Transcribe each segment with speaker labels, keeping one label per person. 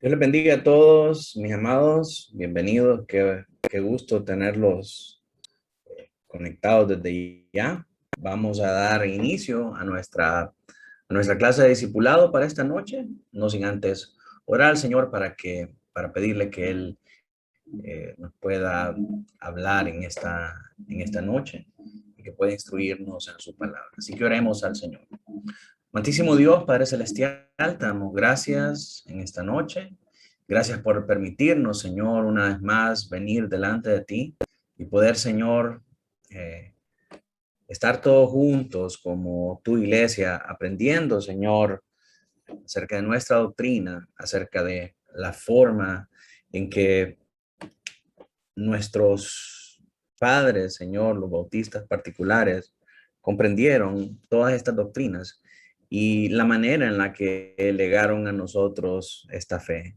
Speaker 1: Dios les bendiga a todos, mis amados. Bienvenidos. Qué gusto tenerlos conectados desde ya. Vamos a dar inicio a nuestra clase de discipulado para esta noche, no sin antes orar al Señor para pedirle que Él nos pueda hablar en esta noche y que pueda instruirnos en su palabra. Así que oremos al Señor. Amantísimo Dios, Padre Celestial, te damos gracias en esta noche. Gracias por permitirnos, Señor, una vez más venir delante de ti y poder, Señor, eh, estar todos juntos como tu iglesia, aprendiendo, Señor, acerca de nuestra doctrina, acerca de la forma en que nuestros padres, Señor, los bautistas particulares, comprendieron todas estas doctrinas y la manera en la que legaron a nosotros esta fe.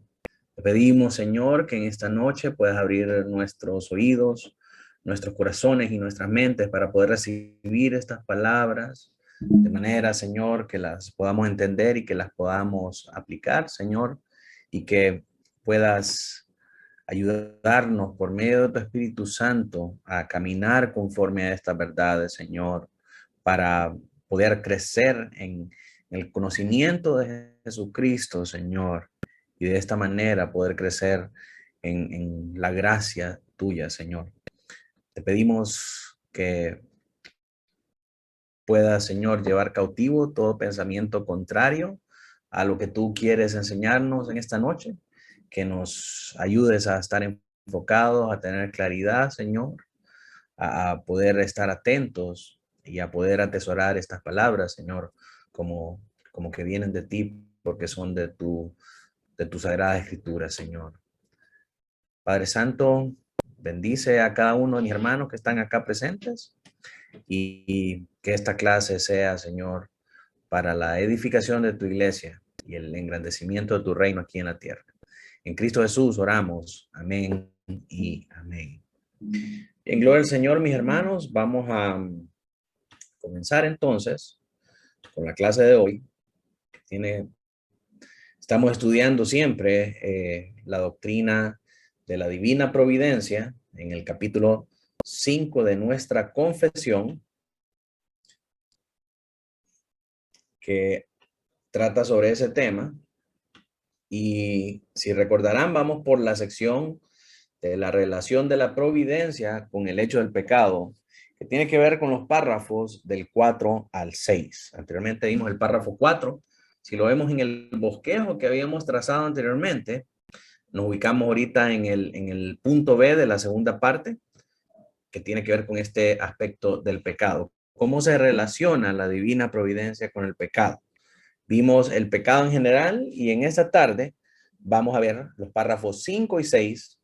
Speaker 1: Te pedimos, Señor, que en esta noche puedas abrir nuestros oídos, nuestros corazones y nuestras mentes para poder recibir estas palabras de manera, Señor, que las podamos entender y que las podamos aplicar, Señor, y que puedas ayudarnos por medio de tu Espíritu Santo a caminar conforme a estas verdades, Señor, para poder crecer en el conocimiento de Jesucristo, Señor, y de esta manera poder crecer en la gracia tuya, Señor. Te pedimos que puedas, Señor, llevar cautivo todo pensamiento contrario a lo que tú quieres enseñarnos en esta noche, que nos ayudes a estar enfocados, a tener claridad, Señor, a poder estar atentos y a poder atesorar estas palabras, Señor, como que vienen de ti, porque son de tu sagrada escritura, Señor. Padre Santo, bendice a cada uno de mis hermanos que están acá presentes y que esta clase sea, Señor, para la edificación de tu iglesia y el engrandecimiento de tu reino aquí en la tierra. En Cristo Jesús oramos. Amén y amén. En gloria al Señor, mis hermanos, vamos a comenzar entonces con la clase de hoy. Estamos estudiando siempre la doctrina de la divina providencia en el capítulo 5 de nuestra confesión, que trata sobre ese tema. Y si recordarán, vamos por la sección de la relación de la providencia con el hecho del pecado, que tiene que ver con los párrafos del 4 al 6. Anteriormente vimos el párrafo 4. Si lo vemos en el bosquejo que habíamos trazado anteriormente, nos ubicamos ahorita en el punto B de la segunda parte, que tiene que ver con este aspecto del pecado. ¿Cómo se relaciona la divina providencia con el pecado? Vimos el pecado en general y en esta tarde vamos a ver los párrafos 5 y 6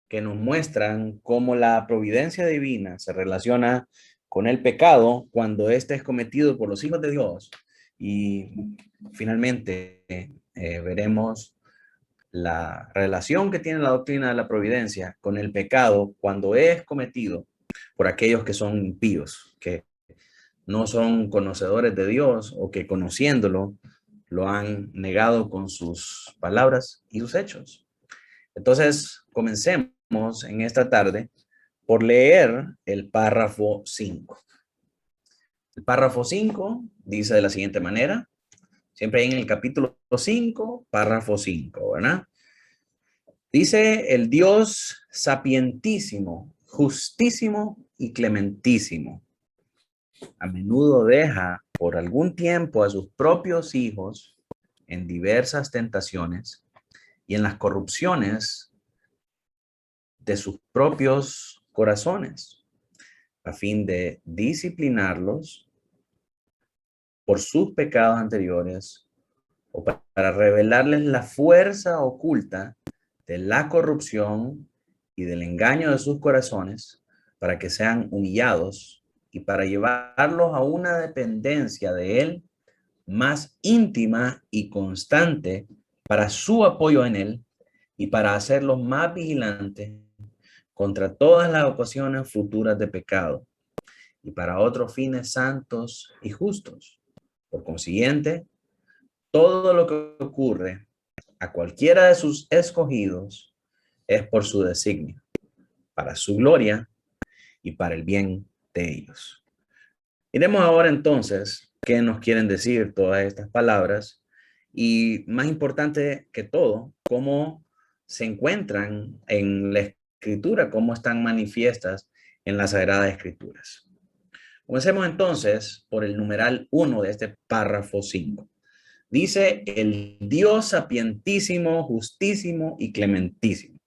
Speaker 1: que nos muestran cómo la providencia divina se relaciona con el pecado cuando éste es cometido por los hijos de Dios. Y finalmente veremos la relación que tiene la doctrina de la providencia con el pecado cuando es cometido por aquellos que son impíos, que no son conocedores de Dios o que conociéndolo lo han negado con sus palabras y sus hechos. Entonces, comencemos en esta tarde por leer el párrafo 5. El párrafo 5 dice de la siguiente manera, siempre en el capítulo 5, párrafo 5, ¿verdad? Dice: el Dios sapientísimo, justísimo y clementísimo, a menudo deja por algún tiempo a sus propios hijos en diversas tentaciones y en las corrupciones de sus propios corazones, a fin de disciplinarlos por sus pecados anteriores o para revelarles la fuerza oculta de la corrupción y del engaño de sus corazones, para que sean humillados y para llevarlos a una dependencia de Él más íntima y constante para su apoyo en Él y para hacerlos más vigilantes contra todas las ocasiones futuras de pecado y para otros fines santos y justos. Por consiguiente, todo lo que ocurre a cualquiera de sus escogidos es por su designio, para su gloria y para el bien de ellos. Miremos ahora entonces qué nos quieren decir todas estas palabras y, más importante que todo, cómo se encuentran en la Escritura, cómo están manifiestas en las Sagradas Escrituras. Comencemos entonces por el numeral 1 de este párrafo 5. Dice: el Dios sapientísimo, justísimo y clementísimo.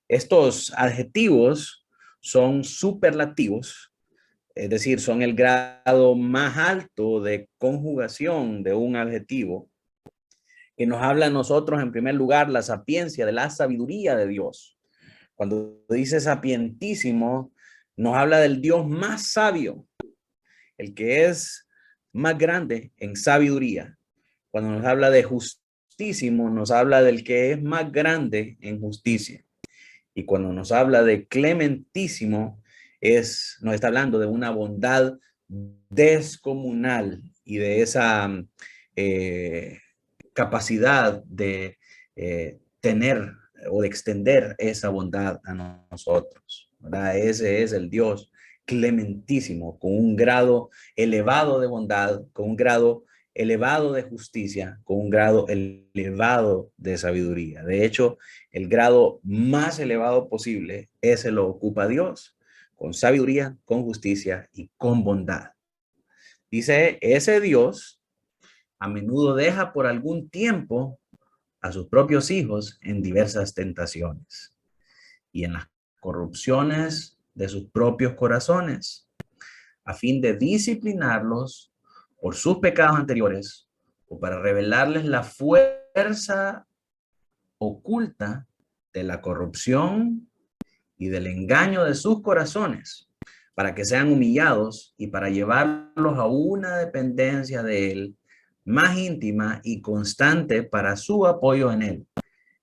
Speaker 1: Estos adjetivos son superlativos, es decir, son el grado más alto de conjugación de un adjetivo que nos habla a nosotros, en primer lugar, la sapiencia, de la sabiduría de Dios. Cuando dice sapientísimo, nos habla del Dios más sabio, el que es más grande en sabiduría. Cuando nos habla de justísimo, nos habla del que es más grande en justicia. Y cuando nos habla de clementísimo, nos está hablando de una bondad descomunal y de esa capacidad de tener o de extender esa bondad a nosotros, ¿verdad? Ese es el Dios clementísimo, con un grado elevado de bondad, con un grado elevado de justicia, con un grado elevado de sabiduría. De hecho, el grado más elevado posible, ese lo ocupa Dios, con sabiduría, con justicia y con bondad. Dice, ese Dios a menudo deja por algún tiempo a sus propios hijos en diversas tentaciones y en las corrupciones de sus propios corazones, a fin de disciplinarlos por sus pecados anteriores o para revelarles la fuerza oculta de la corrupción y del engaño de sus corazones, para que sean humillados y para llevarlos a una dependencia de Él más íntima y constante para su apoyo en Él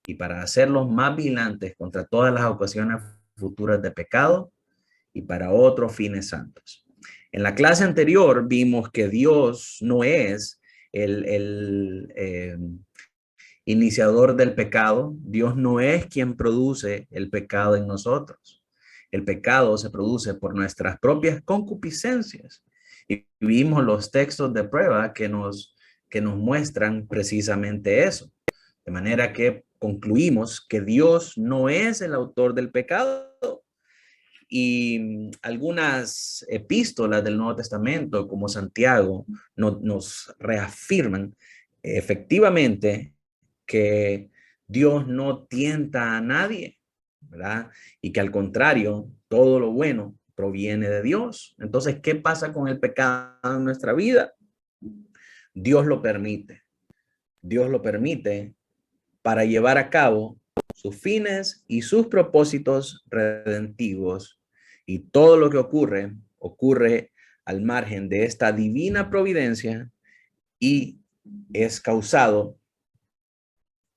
Speaker 1: y para hacerlos más vigilantes contra todas las ocasiones futuras de pecado y para otros fines santos. En la clase anterior vimos que Dios no es el iniciador del pecado. Dios no es quien produce el pecado en nosotros. El pecado se produce por nuestras propias concupiscencias. Y vimos los textos de prueba que nos muestran precisamente eso. De manera que concluimos que Dios no es el autor del pecado. Y algunas epístolas del Nuevo Testamento, como Santiago, nos reafirman efectivamente que Dios no tienta a nadie, ¿verdad? Y que al contrario, todo lo bueno proviene de Dios. Entonces, ¿qué pasa con el pecado en nuestra vida? Dios lo permite. Dios lo permite para llevar a cabo sus fines y sus propósitos redentivos. Y todo lo que ocurre, ocurre al margen de esta divina providencia y es causado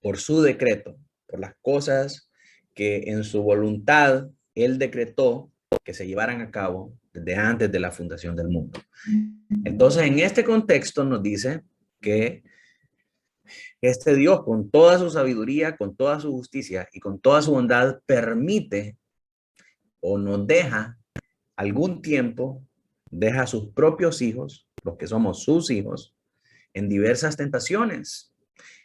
Speaker 1: por su decreto, por las cosas que en su voluntad Él decretó que se llevaran a cabo desde antes de la fundación del mundo. Entonces, en este contexto nos dice que este Dios, con toda su sabiduría, con toda su justicia y con toda su bondad, permite o nos deja algún tiempo, deja a sus propios hijos, los que somos sus hijos, en diversas tentaciones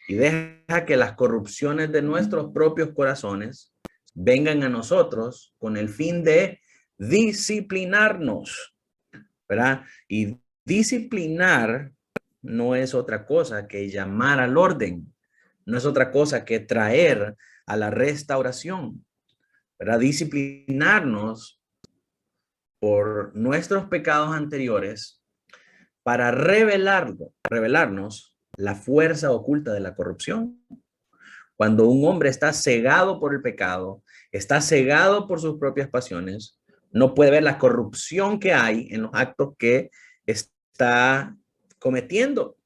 Speaker 1: y deja que las corrupciones de nuestros propios corazones vengan a nosotros con el fin de disciplinarnos, ¿verdad? Y disciplinar no es otra cosa que llamar al orden, no es otra cosa que traer a la restauración, ¿verdad? Disciplinarnos por nuestros pecados anteriores para revelarnos la fuerza oculta de la corrupción. Cuando un hombre está cegado por el pecado, está cegado por sus propias pasiones, no puede ver la corrupción que hay en los actos que está cometiendo.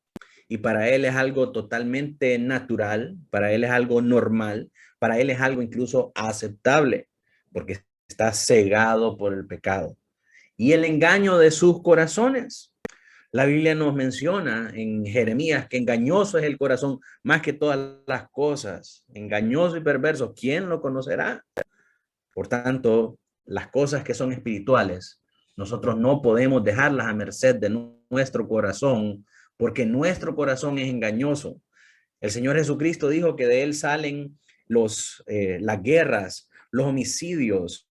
Speaker 1: Y para él es algo totalmente natural, para él es algo normal, para él es algo incluso aceptable, porque está cegado por el pecado. Y el engaño de sus corazones. La Biblia nos menciona en Jeremías que engañoso es el corazón más que todas las cosas. Engañoso y perverso, ¿quién lo conocerá? Por tanto, las cosas que son espirituales, nosotros no podemos dejarlas a merced de nuestro corazón, porque nuestro corazón es engañoso. El Señor Jesucristo dijo que de él salen las guerras, los homicidios,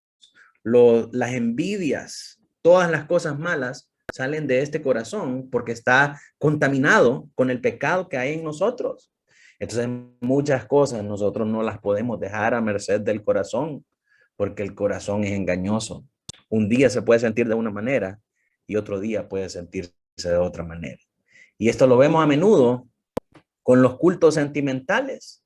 Speaker 1: las envidias, todas las cosas malas salen de este corazón porque está contaminado con el pecado que hay en nosotros. Entonces, muchas cosas nosotros no las podemos dejar a merced del corazón porque el corazón es engañoso. Un día se puede sentir de una manera y otro día puede sentirse de otra manera. Y esto lo vemos a menudo con los cultos sentimentales,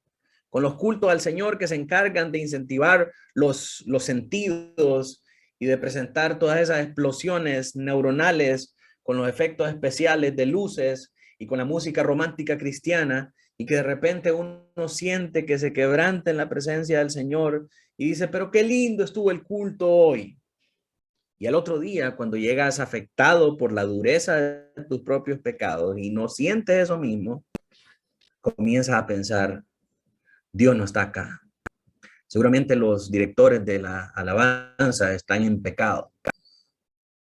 Speaker 1: con los cultos al Señor que se encargan de incentivar los sentidos y de presentar todas esas explosiones neuronales con los efectos especiales de luces y con la música romántica cristiana, y que de repente uno siente que se quebranta en la presencia del Señor y dice, pero qué lindo estuvo el culto hoy. Y al otro día, cuando llegas afectado por la dureza de tus propios pecados y no sientes eso mismo, comienzas a pensar, Dios no está acá. Seguramente los directores de la alabanza están en pecado.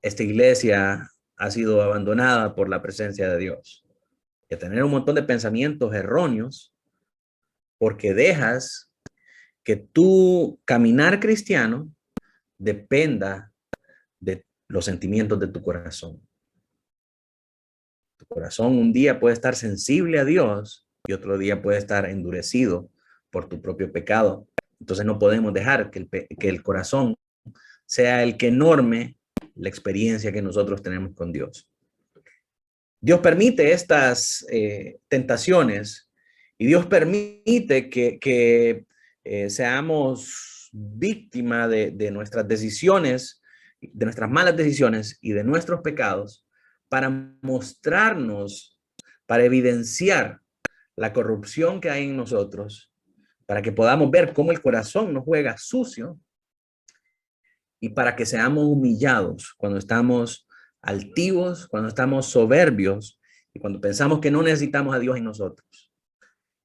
Speaker 1: Esta iglesia ha sido abandonada por la presencia de Dios. Y a tener un montón de pensamientos erróneos porque dejas que tu caminar cristiano dependa de los sentimientos de tu corazón. Tu corazón un día puede estar sensible a Dios y otro día puede estar endurecido por tu propio pecado. Entonces no podemos dejar que el corazón sea el que norme la experiencia que nosotros tenemos con Dios. Dios permite estas tentaciones y Dios permite que seamos víctimas de nuestras decisiones, de nuestras malas decisiones y de nuestros pecados para mostrarnos, para evidenciar la corrupción que hay en nosotros, para que podamos ver cómo el corazón nos juega sucio y para que seamos humillados cuando estamos altivos, cuando estamos soberbios y cuando pensamos que no necesitamos a Dios en nosotros.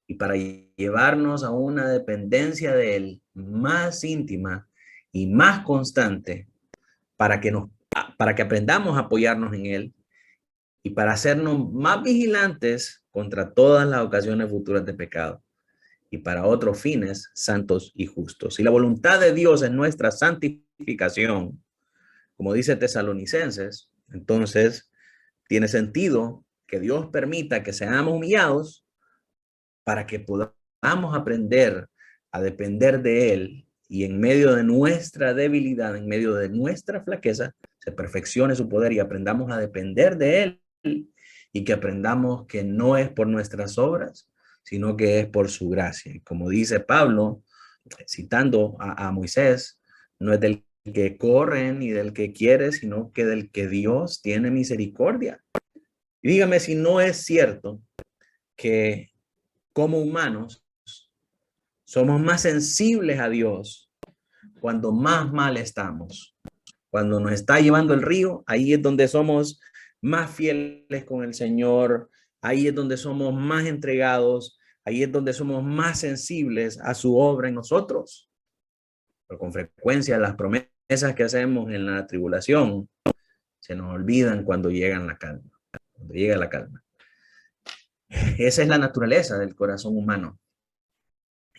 Speaker 1: Y para llevarnos a una dependencia de Él más íntima y más constante para que aprendamos a apoyarnos en Él y para hacernos más vigilantes contra todas las ocasiones futuras de pecado y para otros fines santos y justos. Si la voluntad de Dios es nuestra santificación, como dice Tesalonicenses, entonces tiene sentido que Dios permita que seamos humillados para que podamos aprender a depender de Él y en medio de nuestra debilidad, en medio de nuestra flaqueza, se perfeccione su poder y aprendamos a depender de Él y que aprendamos que no es por nuestras obras, sino que es por su gracia. Y como dice Pablo, citando a Moisés, no es del que corre ni del que quiere, sino que del que Dios tiene misericordia. Y dígame si no es cierto que como humanos somos más sensibles a Dios cuando más mal estamos. Cuando nos está llevando el río, ahí es donde somos más fieles con el Señor, ahí es donde somos más entregados, ahí es donde somos más sensibles a su obra en nosotros. Pero con frecuencia las promesas que hacemos en la tribulación se nos olvidan cuando llegan la calma, cuando llega la calma. Esa es la naturaleza del corazón humano,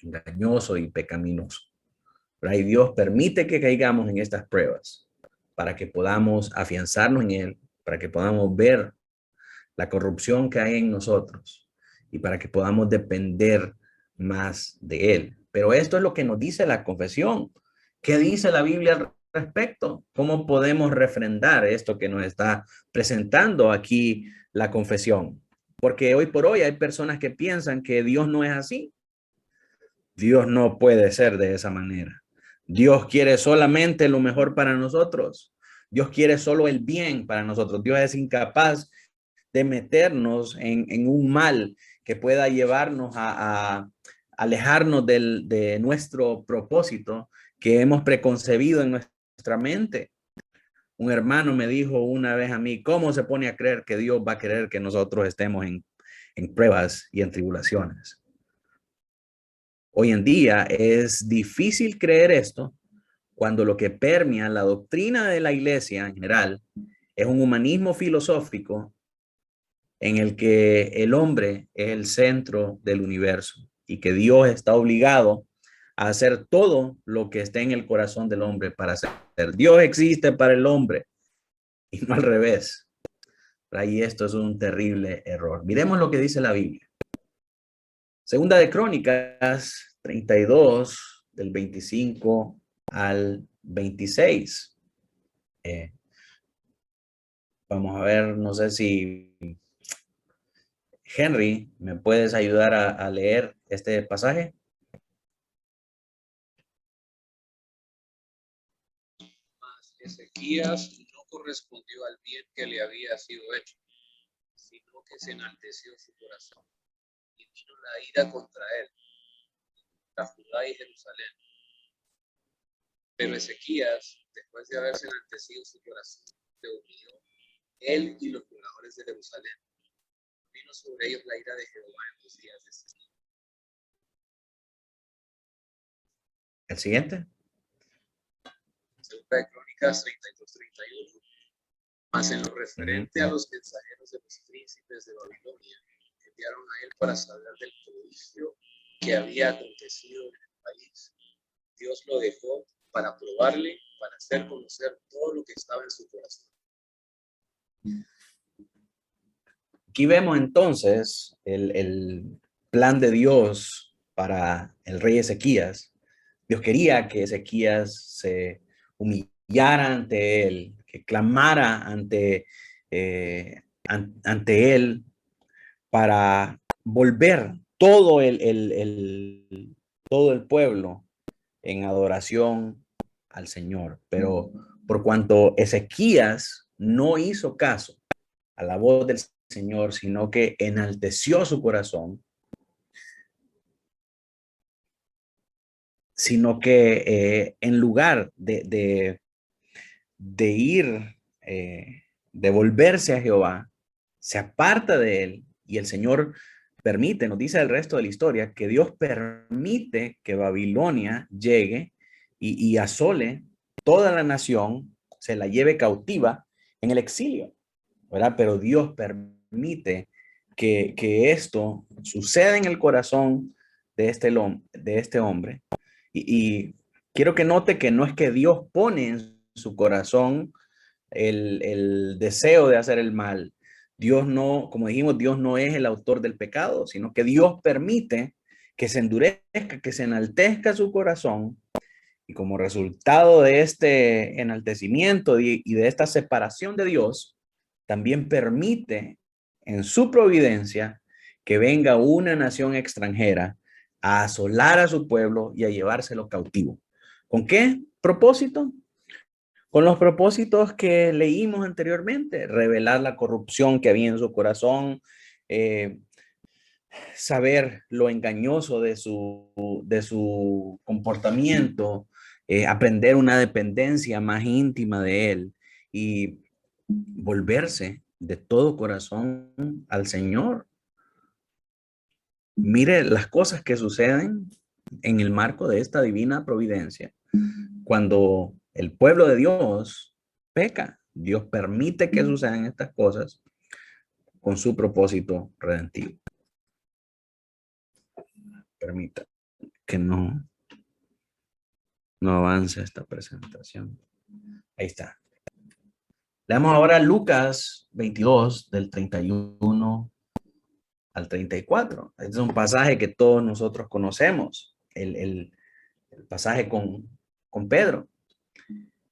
Speaker 1: engañoso y pecaminoso. Pero ahí Dios permite que caigamos en estas pruebas para que podamos afianzarnos en Él, para que podamos ver la corrupción que hay en nosotros y para que podamos depender más de Él. Pero esto es lo que nos dice la confesión. ¿Qué dice la Biblia al respecto? ¿Cómo podemos refrendar esto que nos está presentando aquí la confesión? Porque hoy por hoy hay personas que piensan que Dios no es así. Dios no puede ser de esa manera. Dios quiere solamente lo mejor para nosotros. Dios quiere solo el bien para nosotros. Dios es incapaz de meternos en un mal que pueda llevarnos a alejarnos de nuestro propósito que hemos preconcebido en nuestra mente. Un hermano me dijo una vez a mí, ¿cómo se pone a creer que Dios va a querer que nosotros estemos en pruebas y en tribulaciones? Hoy en día es difícil creer esto cuando lo que permea la doctrina de la iglesia en general es un humanismo filosófico en el que el hombre es el centro del universo y que Dios está obligado a hacer todo lo que esté en el corazón del hombre para hacer. Dios existe para el hombre y no al revés. Y esto es un terrible error. Miremos lo que dice la Biblia. Segunda de Crónicas 32, del 25 al 26. Vamos a ver, no sé si Henry, ¿me puedes ayudar a leer este pasaje?
Speaker 2: Mas Ezequías no correspondió al bien que le había sido hecho, sino que se enalteció su corazón y vino la ira contra él, contra Judá y Jerusalén. Pero Ezequías, después de haberse enaltecido su corazón, se unió él y los moradores de Jerusalén. Vino sobre ellos la ira de Jehová en los días de Ezequías.
Speaker 1: El siguiente.
Speaker 2: Segunda de Crónicas 32-31. Mas en lo referente a los mensajeros de los príncipes de Babilonia, enviaron a él para saber del prodigio que había acontecido en el país. Dios lo dejó para probarle, para hacer conocer todo lo que estaba en su corazón.
Speaker 1: Aquí vemos entonces el plan de Dios para el rey Ezequías. Dios quería que Ezequías se humillara ante él, que clamara ante él para volver todo el pueblo en adoración al Señor. Pero por cuanto Ezequías no hizo caso a la voz del Señor, sino que enalteció su corazón, sino que en lugar de ir, de volverse a Jehová, se aparta de él y el Señor permite, nos dice el resto de la historia, que Dios permite que Babilonia llegue y asole toda la nación, se la lleve cautiva en el exilio, ¿verdad? Pero Dios permite que esto suceda en el corazón de este hombre. Y quiero que note que no es que Dios pone en su corazón el deseo de hacer el mal. Dios no, como dijimos, Dios no es el autor del pecado, sino que Dios permite que se endurezca, que se enaltezca su corazón. Y como resultado de este enaltecimiento y de esta separación de Dios, también permite en su providencia que venga una nación extranjera a asolar a su pueblo y a llevárselo cautivo. ¿Con qué propósito? Con los propósitos que leímos anteriormente, revelar la corrupción que había en su corazón, saber lo engañoso de su comportamiento, aprender una dependencia más íntima de él y volverse de todo corazón al Señor. Mire las cosas que suceden en el marco de esta divina providencia. Cuando el pueblo de Dios peca, Dios permite que sucedan estas cosas con su propósito redentivo. Permita que no avance esta presentación. Ahí está. Leamos ahora Lucas 22 del 31 al 34. Este es un pasaje que todos nosotros conocemos, el pasaje con Pedro.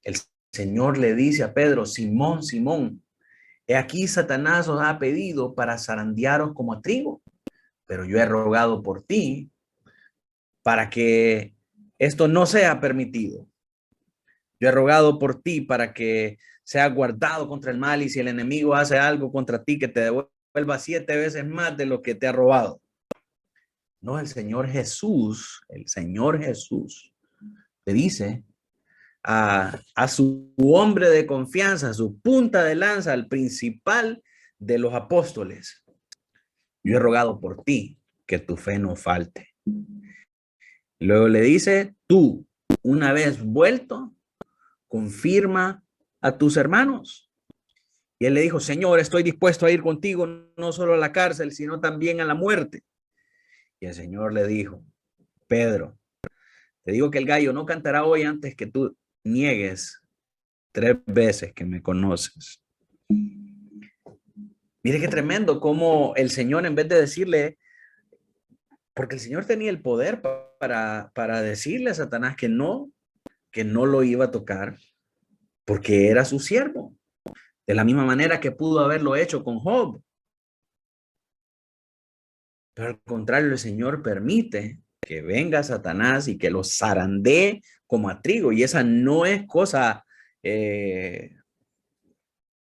Speaker 1: El Señor le dice a Pedro: Simón, Simón, he aquí Satanás os ha pedido para zarandearos como a trigo, pero yo he rogado por ti para que esto no sea permitido. Yo he rogado por ti para que sea guardado contra el mal, y si el enemigo hace algo contra ti, que te devuelva 7 veces más de lo que te ha robado. No, el Señor Jesús te dice a su hombre de confianza, a su punta de lanza, al principal de los apóstoles. Yo he rogado por ti que tu fe no falte. Luego le dice, tú, una vez vuelto, confirma a tus hermanos. Y él le dijo, Señor, estoy dispuesto a ir contigo, no solo a la cárcel, sino también a la muerte. Y el Señor le dijo, Pedro, te digo que el gallo no cantará hoy antes que tú niegues 3 veces que me conoces. Mire qué tremendo cómo el Señor, en vez de decirle, porque el Señor tenía el poder para decirle a Satanás que no lo iba a tocar, porque era su siervo. De la misma manera que pudo haberlo hecho con Job. Pero al contrario, el Señor permite que venga Satanás y que lo zarandee como a trigo. Y esa no es cosa,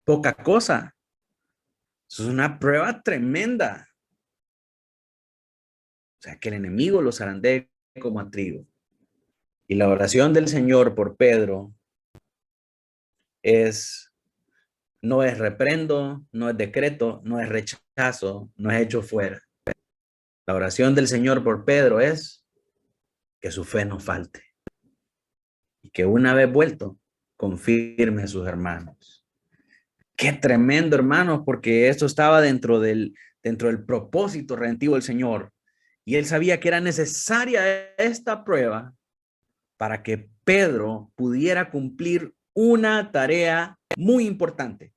Speaker 1: poca cosa. Eso es una prueba tremenda. O sea, que el enemigo lo zarandee como a trigo. Y la oración del Señor por Pedro no es reprendo, no es decreto, no es rechazo, no es hecho fuera. La oración del Señor por Pedro es que su fe no falte y que una vez vuelto confirme a sus hermanos. Qué tremendo, hermanos, porque esto estaba dentro del propósito redentivo del Señor. Y él sabía que era necesaria esta prueba para que Pedro pudiera cumplir una tarea muy importante,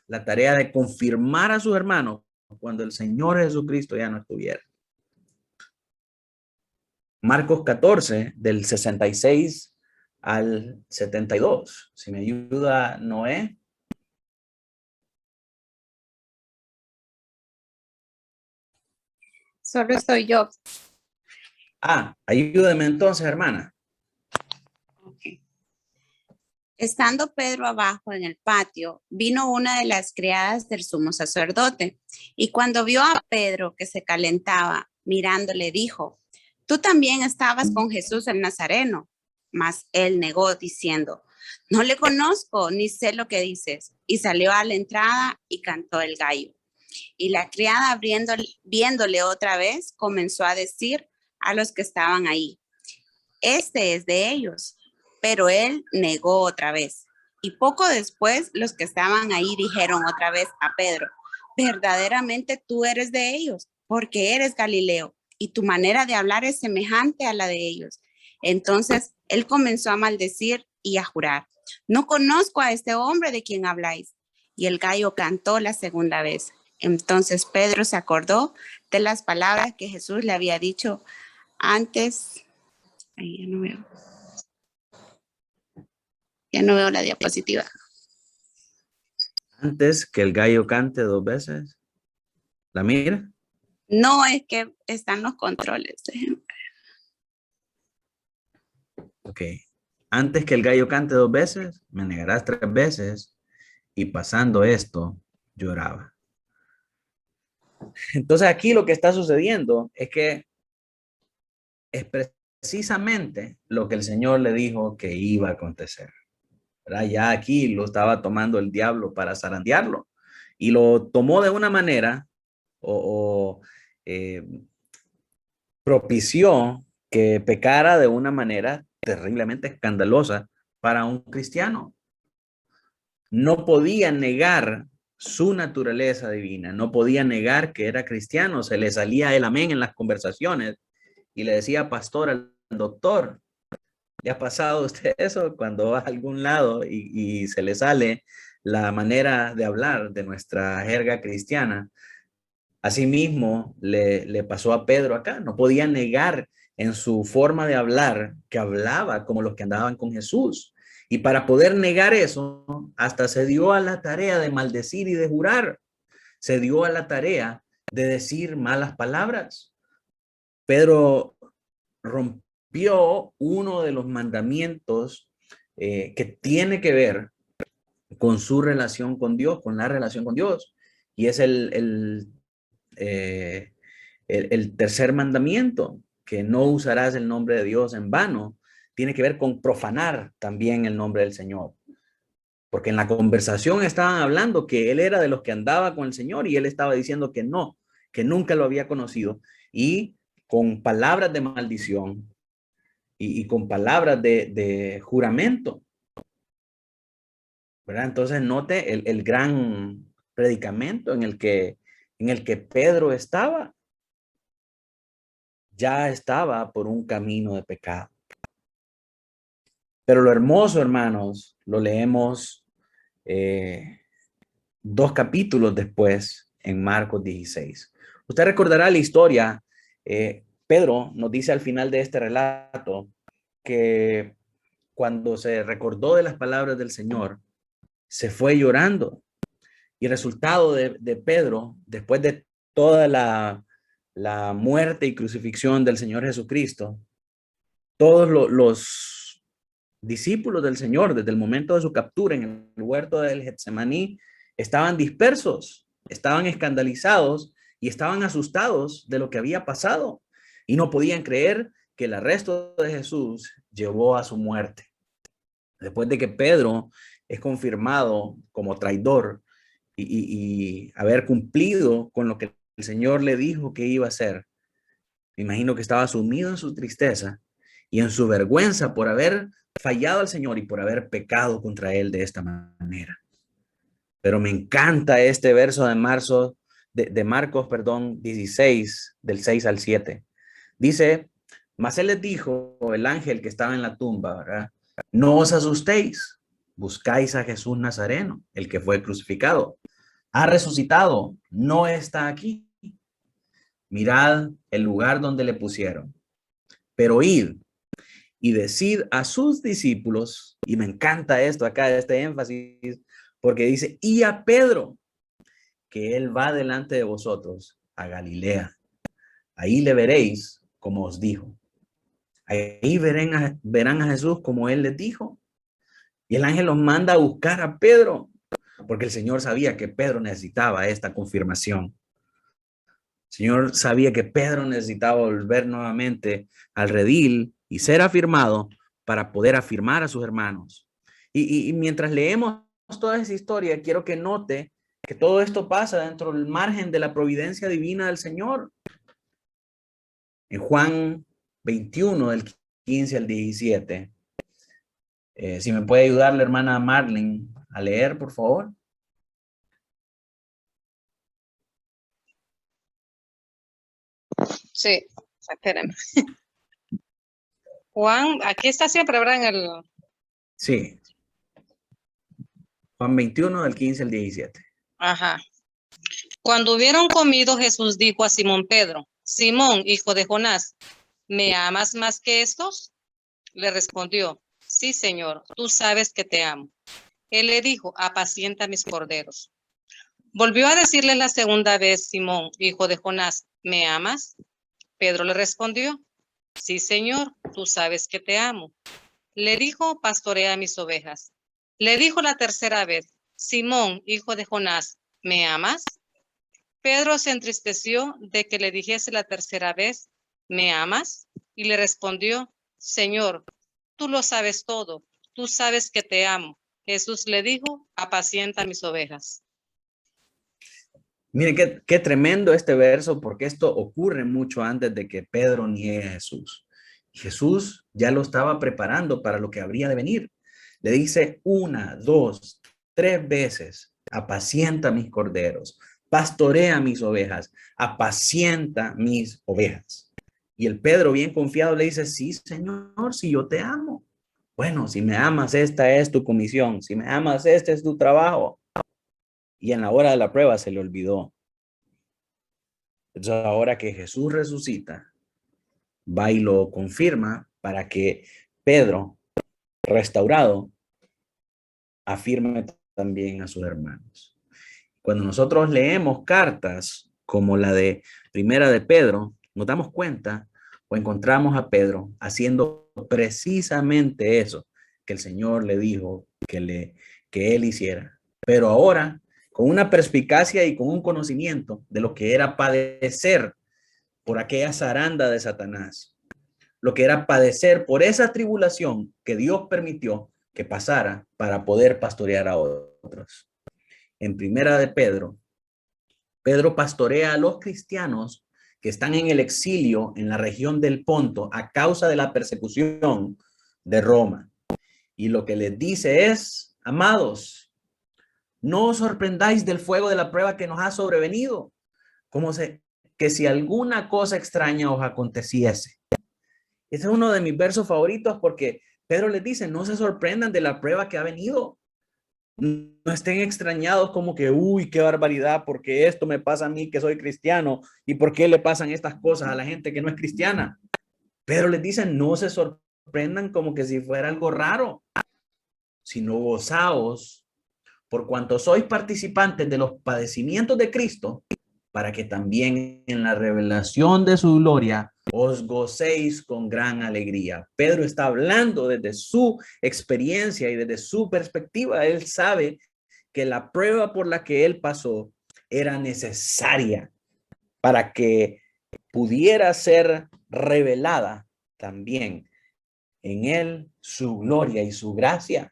Speaker 1: la tarea de confirmar a sus hermanos cuando el Señor Jesucristo ya no estuviera. Marcos 14, del 66 al 72. Si me ayuda Noé.
Speaker 3: Solo estoy yo.
Speaker 1: Ayúdeme entonces, hermana.
Speaker 3: Okay. Estando Pedro abajo en el patio, vino una de las criadas del sumo sacerdote, y cuando vio a Pedro que se calentaba, mirándole, dijo, tú también estabas con Jesús el Nazareno. Mas él negó, diciendo, no le conozco, ni sé lo que dices. Y salió a la entrada y cantó el gallo. Y la criada, viéndole otra vez, comenzó a decir a los que estaban ahí, este es de ellos. Pero él negó otra vez. Y poco después los que estaban ahí dijeron otra vez a Pedro, verdaderamente tú eres de ellos, porque eres Galileo, y tu manera de hablar es semejante a la de ellos. Entonces él comenzó a maldecir y a jurar, no conozco a este hombre de quien habláis. Y el gallo cantó la segunda vez. Entonces Pedro se acordó de las palabras que Jesús le había dicho antes. Ahí ya no veo. Ya no veo la diapositiva.
Speaker 1: Antes que el gallo cante 2 veces. ¿La mira?
Speaker 3: No, es que están los controles.
Speaker 1: Ok. Antes que el gallo cante 2 veces, me negarás 3 veces. Y pasando esto, lloraba. Entonces aquí lo que está sucediendo es que es precisamente lo que el Señor le dijo que iba a acontecer. ¿Verdad? Ya aquí lo estaba tomando el diablo para zarandearlo y lo tomó de una manera propició que pecara de una manera terriblemente escandalosa para un cristiano. No podía negar su naturaleza divina, no podía negar que era cristiano, se le salía el amén en las conversaciones y le decía pastor al doctor. ¿Le ha pasado a usted eso cuando va a algún lado y se le sale la manera de hablar de nuestra jerga cristiana? Asimismo, le pasó a Pedro acá. No podía negar en su forma de hablar que hablaba como los que andaban con Jesús. Y para poder negar eso, hasta se dio a la tarea de maldecir y de jurar. Se dio a la tarea de decir malas palabras. Pedro rompió uno de los mandamientos que tiene que ver con su relación con Dios, con la relación con Dios. Y es el tercer mandamiento, que no usarás el nombre de Dios en vano, tiene que ver con profanar también el nombre del Señor. Porque en la conversación estaban hablando que él era de los que andaba con el Señor y él estaba diciendo que no, que nunca lo había conocido. Y con palabras de maldición y con palabras de juramento, ¿verdad? Entonces note el gran predicamento en el que Pedro estaba. Ya estaba por un camino de pecado. Pero lo hermoso, hermanos, lo leemos 2 capítulos después en Marcos 16. Usted recordará la historia. Pedro nos dice al final de este relato que cuando se recordó de las palabras del Señor, se fue llorando. Y el resultado de Pedro, después de toda la muerte y crucifixión del Señor Jesucristo, todos los discípulos del Señor, desde el momento de su captura en el huerto del Getsemaní, estaban dispersos, estaban escandalizados y estaban asustados de lo que había pasado y no podían creer que el arresto de Jesús llevó a su muerte. Después de que Pedro es confirmado como traidor y haber cumplido con lo que el Señor le dijo que iba a hacer, me imagino que estaba sumido en su tristeza y en su vergüenza por haber fallado al Señor y por haber pecado contra él de esta manera. Pero me encanta este verso de Marcos, 16, del 6 al 7. Dice, mas él les dijo, el ángel que estaba en la tumba, ¿verdad? No os asustéis, buscáis a Jesús Nazareno, el que fue crucificado. Ha resucitado, no está aquí. Mirad el lugar donde le pusieron. Pero id y decid a sus discípulos, y me encanta esto acá, este énfasis, porque dice, y a Pedro, que él va delante de vosotros a Galilea. Ahí le veréis como os dijo. Ahí verán a Jesús como él les dijo. Y el ángel los manda a buscar a Pedro, porque el Señor sabía que Pedro necesitaba esta confirmación. El Señor sabía que Pedro necesitaba volver nuevamente al redil y ser afirmado para poder afirmar a sus hermanos. Y mientras leemos toda esa historia, quiero que note que todo esto pasa dentro del margen de la providencia divina del Señor. En Juan 21, del 15 al 17. Si me puede ayudar la hermana Marlene a leer, por favor.
Speaker 4: Sí, espérenme. Juan, aquí está siempre, ¿verdad? En el...
Speaker 1: Sí. Juan 21, del 15 al 17.
Speaker 4: Ajá. Cuando hubieron comido, Jesús dijo a Simón Pedro, Simón, hijo de Jonás, ¿me amas más que estos? Le respondió, sí, Señor, tú sabes que te amo. Él le dijo, apacienta mis corderos. Volvió a decirle la segunda vez, Simón, hijo de Jonás, ¿me amas? Pedro le respondió, sí, Señor, tú sabes que te amo. Le dijo, pastorea mis ovejas. Le dijo la tercera vez, Simón, hijo de Jonás, ¿me amas? Pedro se entristeció de que le dijese la tercera vez, ¿me amas? Y le respondió, Señor, tú lo sabes todo, tú sabes que te amo. Jesús le dijo, apacienta mis ovejas.
Speaker 1: Miren qué tremendo este verso, porque esto ocurre mucho antes de que Pedro niegue a Jesús. Jesús ya lo estaba preparando para lo que habría de venir. Le dice 1, 2, 3 veces, apacienta mis corderos, pastorea mis ovejas, apacienta mis ovejas. Y el Pedro, bien confiado, le dice, sí, Señor, si yo te amo. Bueno, si me amas, esta es tu comisión. Si me amas, este es tu trabajo. Y en la hora de la prueba se le olvidó. Entonces, ahora que Jesús resucita, va y lo confirma para que Pedro, restaurado, afirme también a sus hermanos. Cuando nosotros leemos cartas como la de Primera de Pedro, nos damos cuenta o encontramos a Pedro haciendo precisamente eso que el Señor le dijo que él hiciera. Pero ahora, con una perspicacia y con un conocimiento de lo que era padecer por aquella zaranda de Satanás, lo que era padecer por esa tribulación que Dios permitió que pasara para poder pastorear a otros. En Primera de Pedro, Pedro pastorea a los cristianos que están en el exilio en la región del Ponto a causa de la persecución de Roma. Y lo que les dice es, amados, no os sorprendáis del fuego de la prueba que nos ha sobrevenido, que si alguna cosa extraña os aconteciese. Este es uno de mis versos favoritos porque Pedro les dice, no se sorprendan de la prueba que ha venido. No estén extrañados como que, uy, qué barbaridad, porque esto me pasa a mí que soy cristiano y por qué le pasan estas cosas a la gente que no es cristiana. Pedro les dice, no se sorprendan como que si fuera algo raro, sino gozaos por cuanto sois participantes de los padecimientos de Cristo, para que también en la revelación de su gloria os gocéis con gran alegría. Pedro está hablando desde su experiencia y desde su perspectiva. Él sabe que la prueba por la que él pasó era necesaria para que pudiera ser revelada también en él su gloria y su gracia.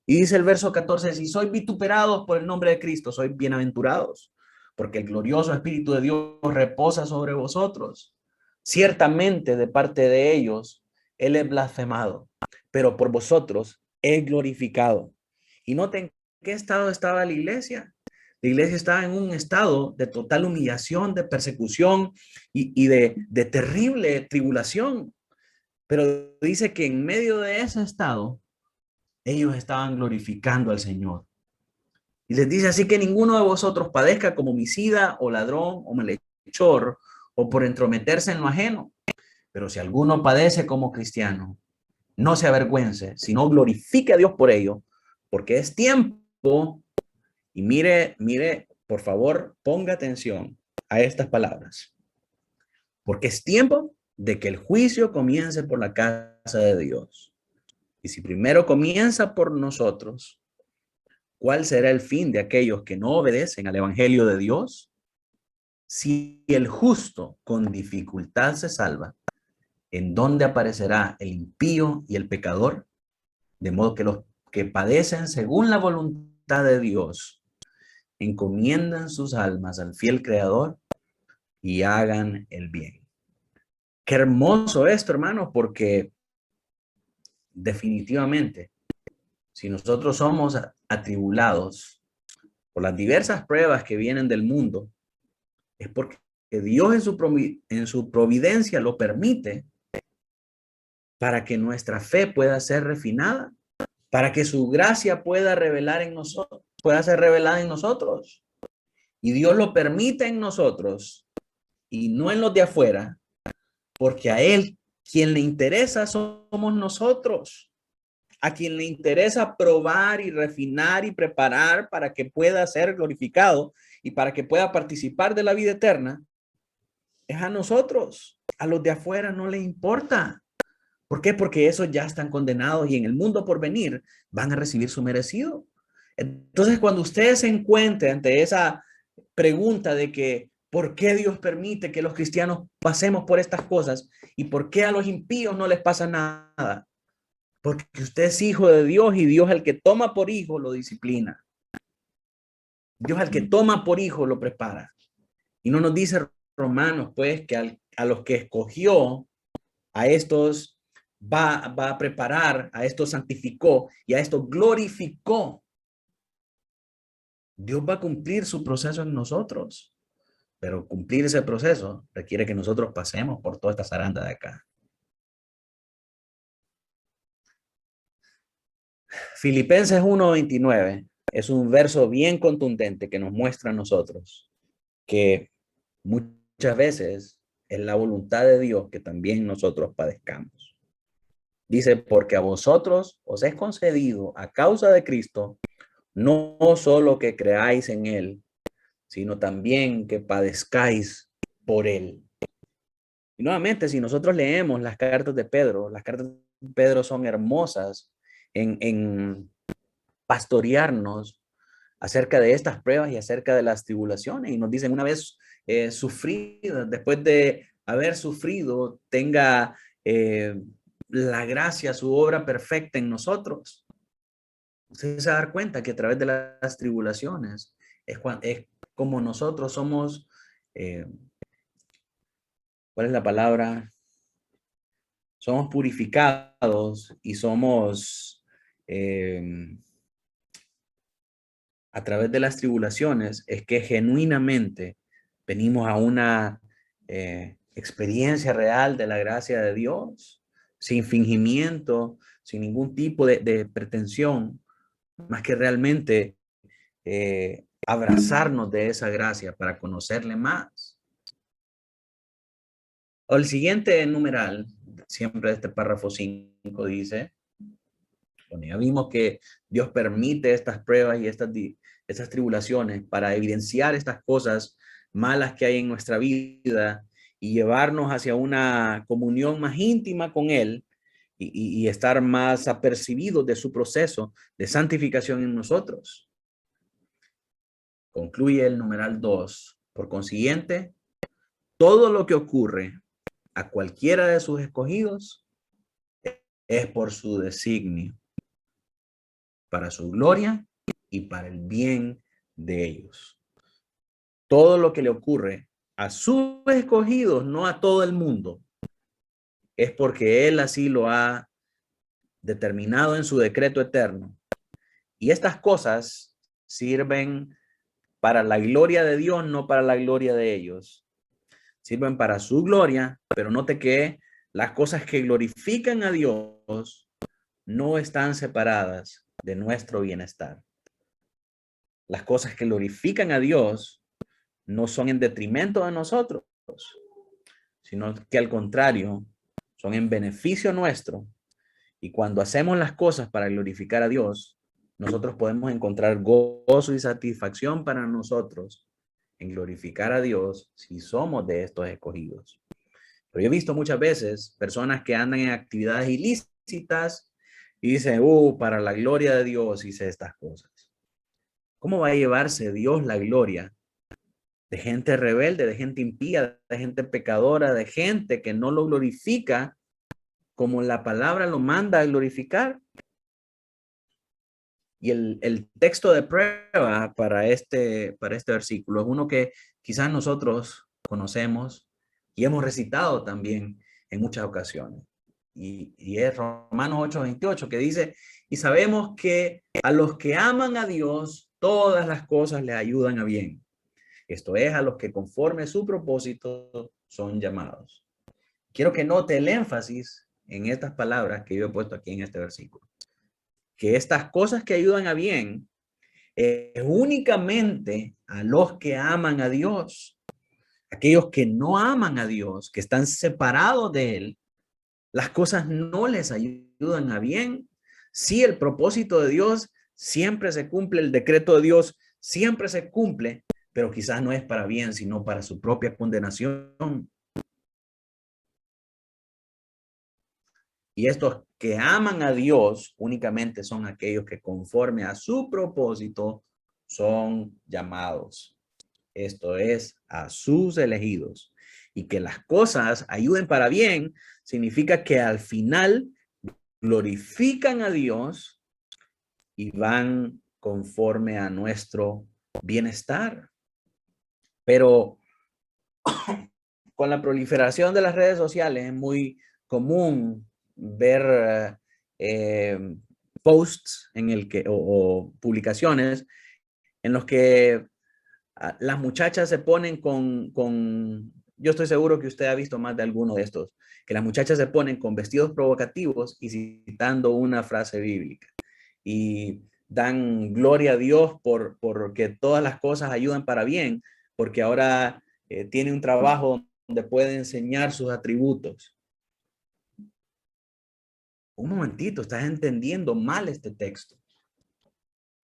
Speaker 1: Y dice el verso 14, si sois vituperados por el nombre de Cristo, sois bienaventurados, porque el glorioso Espíritu de Dios reposa sobre vosotros. Ciertamente de parte de ellos, Él es blasfemado, pero por vosotros es glorificado. Y noten qué estado estaba la iglesia. La iglesia estaba en un estado de total humillación, de persecución y de terrible tribulación. Pero dice que en medio de ese estado, ellos estaban glorificando al Señor. Y les dice, así que ninguno de vosotros padezca como homicida o ladrón o malhechor o por entrometerse en lo ajeno. Pero si alguno padece como cristiano, no se avergüence, sino glorifique a Dios por ello, porque es tiempo. Y mire, por favor, ponga atención a estas palabras. Porque es tiempo de que el juicio comience por la casa de Dios. Y si primero comienza por nosotros, ¿cuál será el fin de aquellos que no obedecen al evangelio de Dios? Si el justo con dificultad se salva, ¿en dónde aparecerá el impío y el pecador? De modo que los que padecen según la voluntad de Dios encomiendan sus almas al fiel Creador y hagan el bien. Qué hermoso esto, hermanos, porque definitivamente, si nosotros somos atribulados por las diversas pruebas que vienen del mundo, es porque Dios en su providencia lo permite para que nuestra fe pueda ser refinada, para que su gracia pueda ser revelada en nosotros. Y Dios lo permite en nosotros y no en los de afuera, porque a Él quien le interesa somos nosotros. A quien le interesa probar y refinar y preparar para que pueda ser glorificado y para que pueda participar de la vida eterna, es a nosotros. A los de afuera no les importa. ¿Por qué? Porque esos ya están condenados y en el mundo por venir van a recibir su merecido. Entonces, cuando usted se encuentre ante esa pregunta de que ¿por qué Dios permite que los cristianos pasemos por estas cosas? ¿Y por qué a los impíos no les pasa nada? Porque usted es hijo de Dios y Dios al que toma por hijo lo disciplina. Dios al que toma por hijo lo prepara. Y no nos dice Romanos, pues, que a los que escogió, a estos va a preparar, a estos santificó y a estos glorificó. Dios va a cumplir su proceso en nosotros. Pero cumplir ese proceso requiere que nosotros pasemos por toda esta zaranda de acá. Filipenses 1:29 es un verso bien contundente que nos muestra a nosotros que muchas veces es la voluntad de Dios que también nosotros padezcamos. Dice, porque a vosotros os es concedido a causa de Cristo, no solo que creáis en Él, sino también que padezcáis por Él. Y nuevamente, si nosotros leemos las cartas de Pedro son hermosas en pastorearnos acerca de estas pruebas y acerca de las tribulaciones. Y nos dicen, una vez sufrido, después de haber sufrido, tenga la gracia, su obra perfecta en nosotros. Usted se va a dar cuenta que a través de las tribulaciones es como nosotros somos, ¿cuál es la palabra? Somos purificados y somos, a través de las tribulaciones, es que genuinamente venimos a una experiencia real de la gracia de Dios, sin fingimiento, sin ningún tipo de pretensión, más que realmente abrazarnos de esa gracia para conocerle más. O el siguiente numeral, siempre de este párrafo 5, dice, bueno, ya vimos que Dios permite estas pruebas y estas tribulaciones para evidenciar estas cosas malas que hay en nuestra vida y llevarnos hacia una comunión más íntima con Él y estar más apercibidos de su proceso de santificación en nosotros. Concluye el numeral 2. Por consiguiente, todo lo que ocurre a cualquiera de sus escogidos es por su designio, para su gloria y para el bien de ellos. Todo lo que le ocurre a sus escogidos, no a todo el mundo, es porque Él así lo ha determinado en su decreto eterno. Y estas cosas sirven para la gloria de Dios, no para la gloria de ellos. Sirven para su gloria, pero note que las cosas que glorifican a Dios no están separadas de nuestro bienestar. Las cosas que glorifican a Dios no son en detrimento de nosotros, sino que al contrario, son en beneficio nuestro. Y cuando hacemos las cosas para glorificar a Dios, nosotros podemos encontrar gozo y satisfacción para nosotros en glorificar a Dios si somos de estos escogidos. Pero yo he visto muchas veces personas que andan en actividades ilícitas y dicen, para la gloria de Dios hice estas cosas. ¿Cómo va a llevarse Dios la gloria de gente rebelde, de gente impía, de gente pecadora, de gente que no lo glorifica como la palabra lo manda a glorificar? Y el texto de prueba para este versículo es uno que quizás nosotros conocemos y hemos recitado también en muchas ocasiones. Y es Romanos 8:28 que dice, y sabemos que a los que aman a Dios, todas las cosas les ayudan a bien. Esto es, a los que conforme a su propósito son llamados. Quiero que note el énfasis en estas palabras que yo he puesto aquí en este versículo. Que estas cosas que ayudan a bien es únicamente a los que aman a Dios. Aquellos que no aman a Dios, que están separados de Él, las cosas no les ayudan a bien. Sí, el propósito de Dios siempre se cumple, el decreto de Dios siempre se cumple, pero quizás no es para bien, sino para su propia condenación. Y estos que aman a Dios únicamente son aquellos que conforme a su propósito son llamados. Esto es, a sus elegidos. Y que las cosas ayuden para bien significa que al final glorifican a Dios y van conforme a nuestro bienestar. Pero con la proliferación de las redes sociales es muy común ver posts en el que o publicaciones en los que las muchachas se ponen yo estoy seguro que usted ha visto más de alguno de estos, que las muchachas se ponen con vestidos provocativos y citando una frase bíblica y dan gloria a Dios porque todas las cosas ayudan para bien, porque ahora tiene un trabajo donde puede enseñar sus atributos. Un momentito, estás entendiendo mal este texto.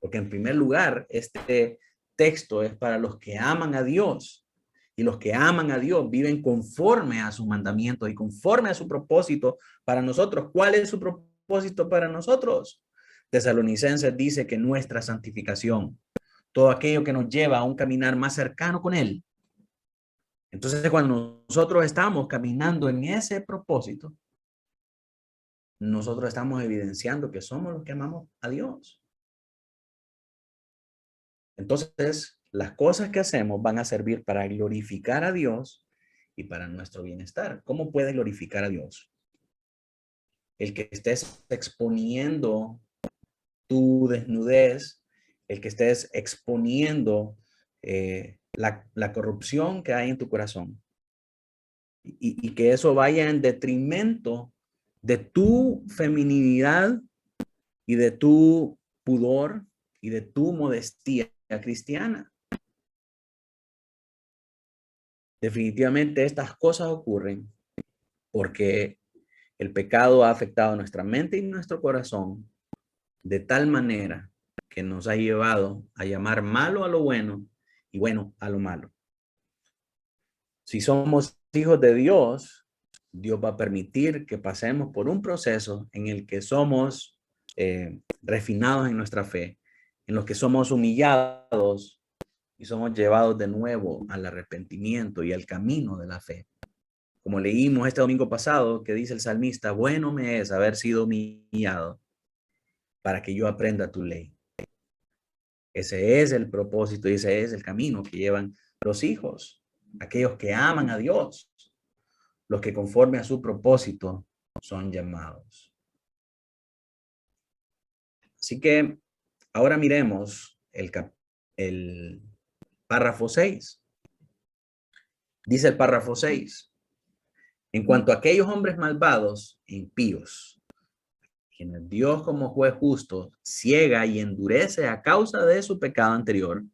Speaker 1: Porque en primer lugar, este texto es para los que aman a Dios. Y los que aman a Dios viven conforme a sus mandamientos y conforme a su propósito para nosotros. ¿Cuál es su propósito para nosotros? Tesalonicenses dice que nuestra santificación, todo aquello que nos lleva a un caminar más cercano con Él. Entonces, cuando nosotros estamos caminando en ese propósito, nosotros estamos evidenciando que somos los que amamos a Dios. Entonces, las cosas que hacemos van a servir para glorificar a Dios y para nuestro bienestar. ¿Cómo puedes glorificar a Dios? El que estés exponiendo tu desnudez, el que estés exponiendo la corrupción que hay en tu corazón y que eso vaya en detrimento de tu feminidad y de tu pudor y de tu modestia cristiana. Definitivamente estas cosas ocurren porque el pecado ha afectado nuestra mente y nuestro corazón de tal manera que nos ha llevado a llamar malo a lo bueno y bueno a lo malo. Si somos hijos de Dios, Dios va a permitir que pasemos por un proceso en el que somos refinados en nuestra fe, en los que somos humillados y somos llevados de nuevo al arrepentimiento y al camino de la fe. Como leímos este domingo pasado, que dice el salmista, bueno me es haber sido humillado para que yo aprenda tu ley. Ese es el propósito y ese es el camino que llevan los hijos, aquellos que aman a Dios, los que conforme a su propósito son llamados. Así que ahora miremos el párrafo 6. Dice el párrafo 6. En cuanto a aquellos hombres malvados e impíos, quienes Dios como juez justo ciega y endurece a causa de su pecado anterior.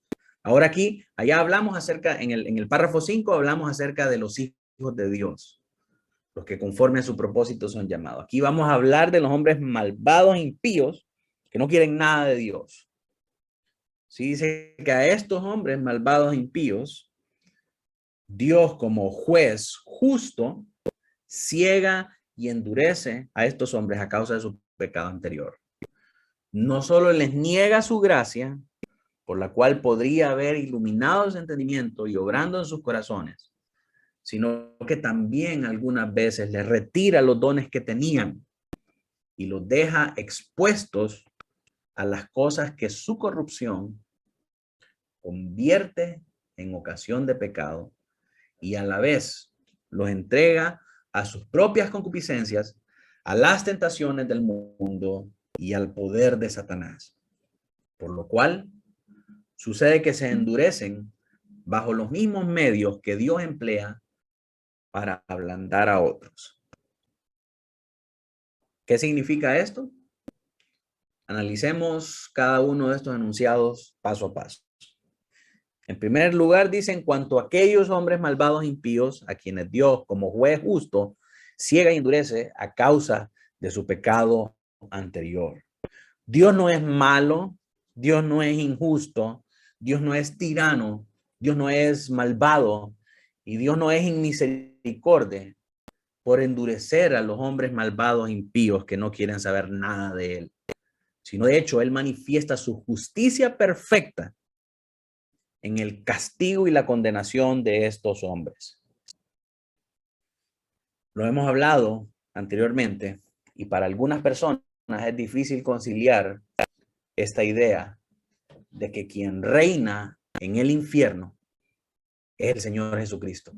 Speaker 1: Ahora aquí, allá hablamos acerca, en el párrafo 5 hablamos acerca de los hijos de Dios, los que conforme a su propósito son llamados. Aquí vamos a hablar de los hombres malvados e impíos que no quieren nada de Dios. Sí, dice que a estos hombres malvados e impíos, Dios como juez justo ciega y endurece a estos hombres a causa de su pecado anterior. No solo les niega su gracia, por la cual podría haber iluminado su entendimiento y obrando en sus corazones, sino que también algunas veces les retira los dones que tenían y los deja expuestos a las cosas que su corrupción convierte en ocasión de pecado y a la vez los entrega a sus propias concupiscencias, a las tentaciones del mundo y al poder de Satanás. Por lo cual, sucede que se endurecen bajo los mismos medios que Dios emplea para ablandar a otros. ¿Qué significa esto? Analicemos cada uno de estos enunciados paso a paso. En primer lugar, dice, en cuanto a aquellos hombres malvados e impíos, a quienes Dios, como juez justo, ciega y endurece a causa de su pecado anterior. Dios no es malo, Dios no es injusto, Dios no es tirano, Dios no es malvado y Dios no es inmisericordia por endurecer a los hombres malvados e impíos que no quieren saber nada de él, sino de hecho él manifiesta su justicia perfecta en el castigo y la condenación de estos hombres. Lo hemos hablado anteriormente y para algunas personas es difícil conciliar esta idea de que quien reina en el infierno es el Señor Jesucristo.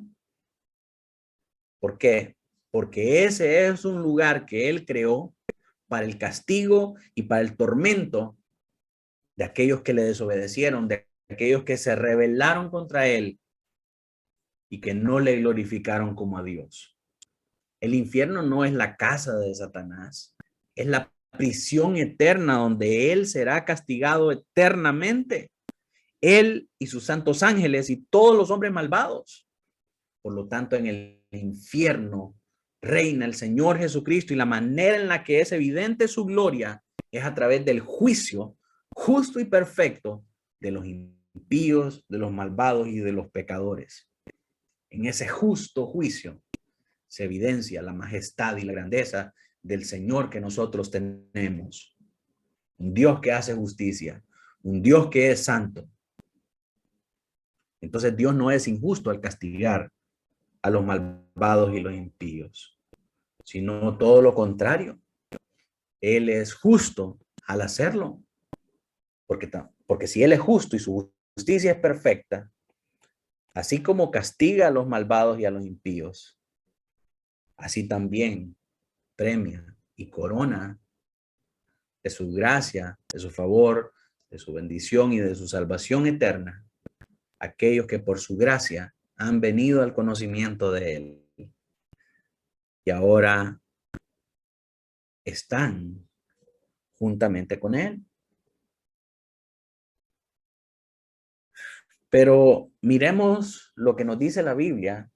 Speaker 1: ¿Por qué? Porque ese es un lugar que Él creó para el castigo y para el tormento de aquellos que le desobedecieron, de aquellos que se rebelaron contra Él y que no le glorificaron como a Dios. El infierno no es la casa de Satanás, es la prisión eterna donde Él será castigado eternamente. Él y sus santos ángeles y todos los hombres malvados. Por lo tanto, en el infierno reina el Señor Jesucristo y la manera en la que es evidente su gloria es a través del juicio justo y perfecto de los impíos, de los malvados y de los pecadores. En ese justo juicio se evidencia la majestad y la grandeza del Señor que nosotros tenemos. Un Dios que hace justicia, un Dios que es santo. Entonces Dios no es injusto al castigar a los malvados y los impíos, sino todo lo contrario. Él es justo al hacerlo. Porque si Él es justo y su justicia es perfecta, así como castiga a los malvados y a los impíos, así también premia y corona de su gracia, de su favor, de su bendición y de su salvación eterna, aquellos que por su gracia han venido al conocimiento de Él y ahora están juntamente con Él. Pero miremos lo que nos dice la Biblia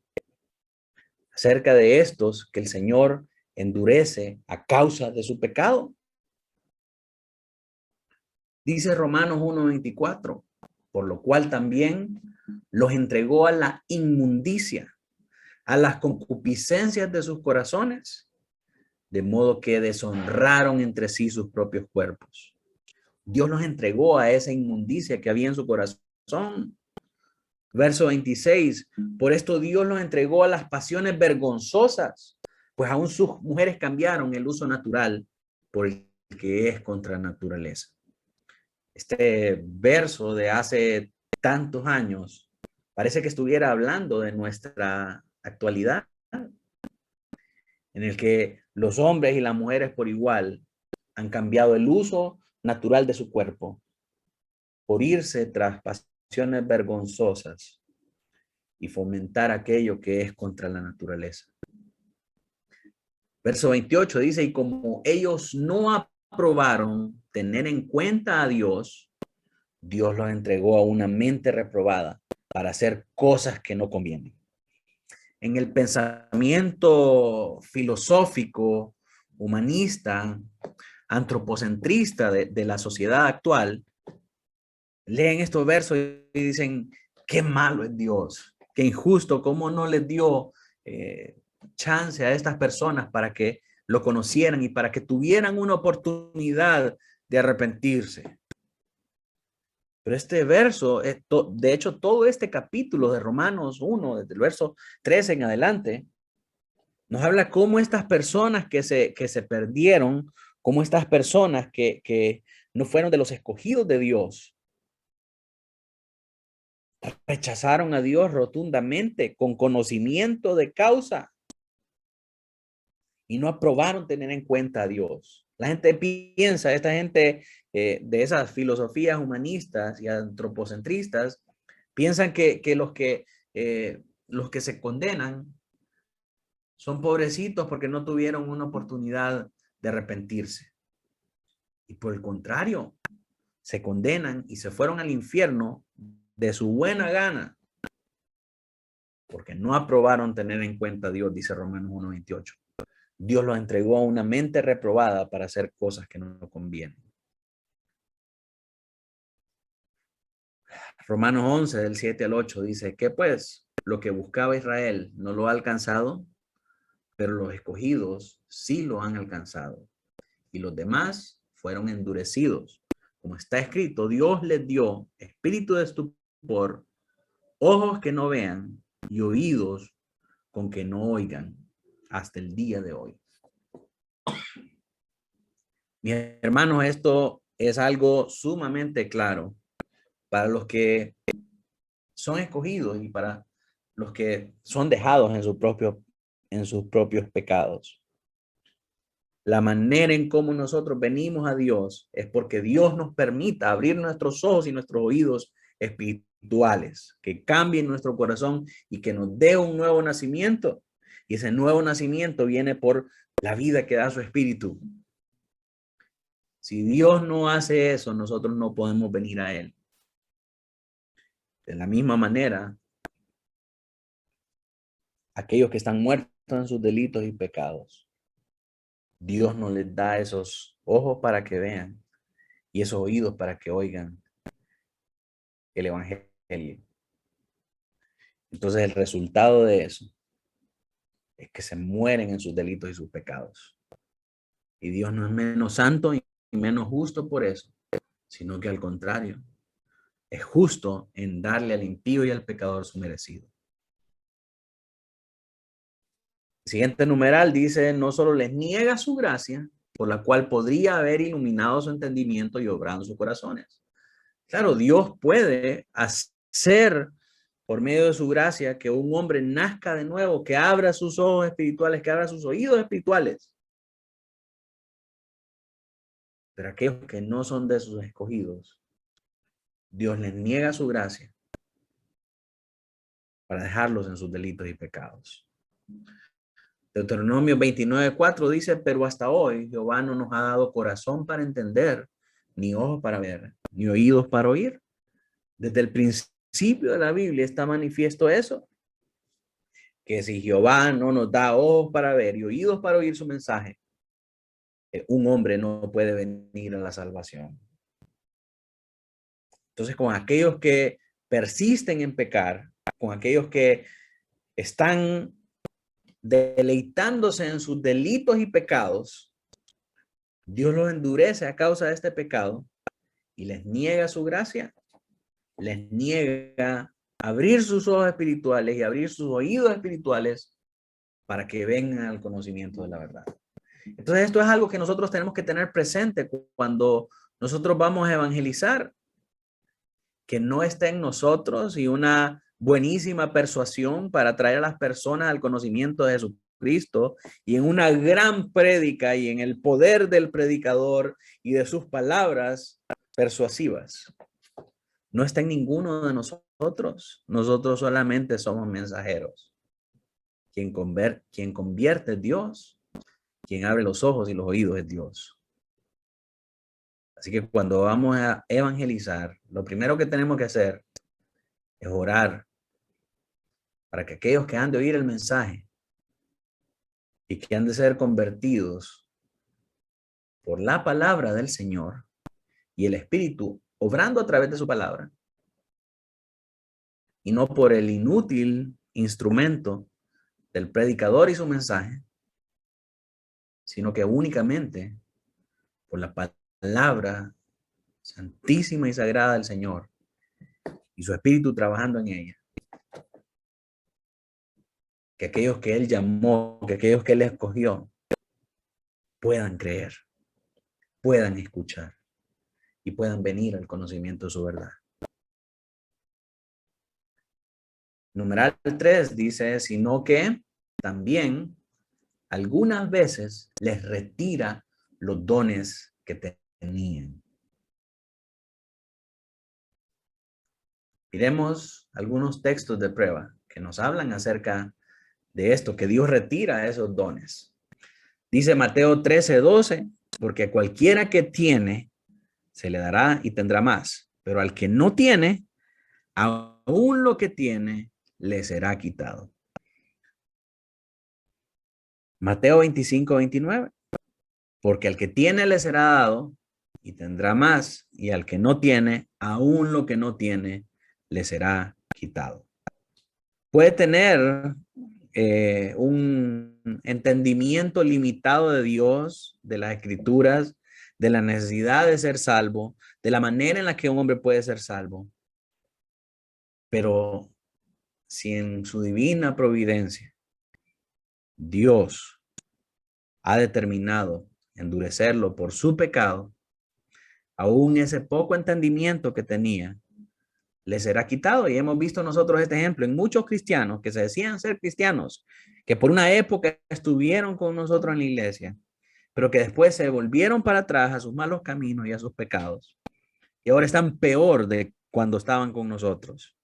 Speaker 1: acerca de estos que el Señor endurece a causa de su pecado. Dice Romanos 1:24, por lo cual también los entregó a la inmundicia, a las concupiscencias de sus corazones, de modo que deshonraron entre sí sus propios cuerpos. Dios los entregó a esa inmundicia que había en su corazón. Verso 26, por esto Dios los entregó a las pasiones vergonzosas, pues aún sus mujeres cambiaron el uso natural por el que es contra naturaleza. Este verso de hace tantos años parece que estuviera hablando de nuestra actualidad, en el que los hombres y las mujeres por igual han cambiado el uso natural de su cuerpo por irse tras pasiones vergonzosas y fomentar aquello que es contra la naturaleza. Verso 28 dice, y como ellos no aprobaron tener en cuenta a Dios, Dios los entregó a una mente reprobada para hacer cosas que no convienen. En el pensamiento filosófico, humanista, antropocentrista de la sociedad actual, leen estos versos y dicen, qué malo es Dios, qué injusto, cómo no les dio chance a estas personas para que lo conocieran y para que tuvieran una oportunidad de arrepentirse. Pero este verso, de hecho, todo este capítulo de Romanos 1, desde el verso 13 en adelante, nos habla cómo estas personas que se perdieron, cómo estas personas que no fueron de los escogidos de Dios, rechazaron a Dios rotundamente, con conocimiento de causa, y no aprobaron tener en cuenta a Dios. La gente piensa, esta gente de esas filosofías humanistas y antropocentristas, piensan que los que se condenan son pobrecitos porque no tuvieron una oportunidad de arrepentirse. Y por el contrario, se condenan y se fueron al infierno de su buena gana, porque no aprobaron tener en cuenta a Dios, dice Romanos 1:28. Dios los entregó a una mente reprobada para hacer cosas que no convienen. Romanos 11, del 7 al 8, dice, ¿qué pues? Lo que buscaba Israel no lo ha alcanzado, pero los escogidos sí lo han alcanzado. Y los demás fueron endurecidos. Como está escrito, Dios les dio espíritu de estupor, ojos que no vean y oídos con que no oigan hasta el día de hoy. Mis hermanos, esto es algo sumamente claro para los que son escogidos y para los que son dejados en sus propios pecados. La manera en cómo nosotros venimos a Dios es porque Dios nos permita abrir nuestros ojos y nuestros oídos espirituales, que cambien nuestro corazón y que nos dé un nuevo nacimiento. Y ese nuevo nacimiento viene por la vida que da su espíritu. Si Dios no hace eso, nosotros no podemos venir a Él. De la misma manera, aquellos que están muertos en sus delitos y pecados, Dios no les da esos ojos para que vean y esos oídos para que oigan el evangelio. Entonces el resultado de eso es que se mueren en sus delitos y sus pecados. Y Dios no es menos santo y menos justo por eso, sino que al contrario, es justo en darle al impío y al pecador su merecido. El siguiente numeral dice, no solo les niega su gracia, por la cual podría haber iluminado su entendimiento y obrado en sus corazones. Claro, Dios puede hacer por medio de su gracia que un hombre nazca de nuevo, que abra sus ojos espirituales, que abra sus oídos espirituales. Pero aquellos que no son de sus escogidos, Dios les niega su gracia para dejarlos en sus delitos y pecados. Deuteronomio 29:4 dice, pero hasta hoy Jehová no nos ha dado corazón para entender, ni ojos para ver, ni oídos para oír. Desde el principio de la Biblia está manifiesto eso, que si Jehová no nos da ojos para ver y oídos para oír su mensaje, un hombre no puede venir a la salvación. Entonces, con aquellos que persisten en pecar, con aquellos que están deleitándose en sus delitos y pecados, Dios los endurece a causa de este pecado y les niega su gracia, les niega abrir sus ojos espirituales y abrir sus oídos espirituales para que vengan al conocimiento de la verdad. Entonces, esto es algo que nosotros tenemos que tener presente cuando nosotros vamos a evangelizar, que no está en nosotros y una buenísima persuasión para traer a las personas al conocimiento de Jesucristo y en una gran prédica y en el poder del predicador y de sus palabras persuasivas. No está en ninguno de nosotros. Nosotros solamente somos mensajeros. Quien convierte es Dios. Quien abre los ojos y los oídos es Dios. Así que cuando vamos a evangelizar, lo primero que tenemos que hacer es orar para que aquellos que han de oír el mensaje y que han de ser convertidos por la palabra del Señor y el Espíritu obrando a través de su palabra y no por el inútil instrumento del predicador y su mensaje, sino que únicamente por la palabra santísima y sagrada del Señor y su Espíritu trabajando en ella. Que aquellos que Él llamó, que aquellos que Él escogió, puedan creer, puedan escuchar y puedan venir al conocimiento de su verdad. Numeral 3 dice, sino que también algunas veces les retira los dones que tenían. Miremos algunos textos de prueba que nos hablan acerca de esto, que Dios retira esos dones. Dice Mateo 13:12, porque a cualquiera que tiene, se le dará y tendrá más, pero al que no tiene, aún lo que tiene, le será quitado. Mateo 25:29, porque al que tiene le será dado y tendrá más, y al que no tiene, aún lo que no tiene, le será quitado. Puede tener un entendimiento limitado de Dios, de las Escrituras, de la necesidad de ser salvo, de la manera en la que un hombre puede ser salvo. Pero si en su divina providencia Dios ha determinado endurecerlo por su pecado, aún ese poco entendimiento que tenía le será quitado. Y hemos visto nosotros este ejemplo en muchos cristianos que se decían ser cristianos, que por una época estuvieron con nosotros en la iglesia, pero que después se volvieron para atrás a sus malos caminos y a sus pecados. Y ahora están peor de cuando estaban con nosotros.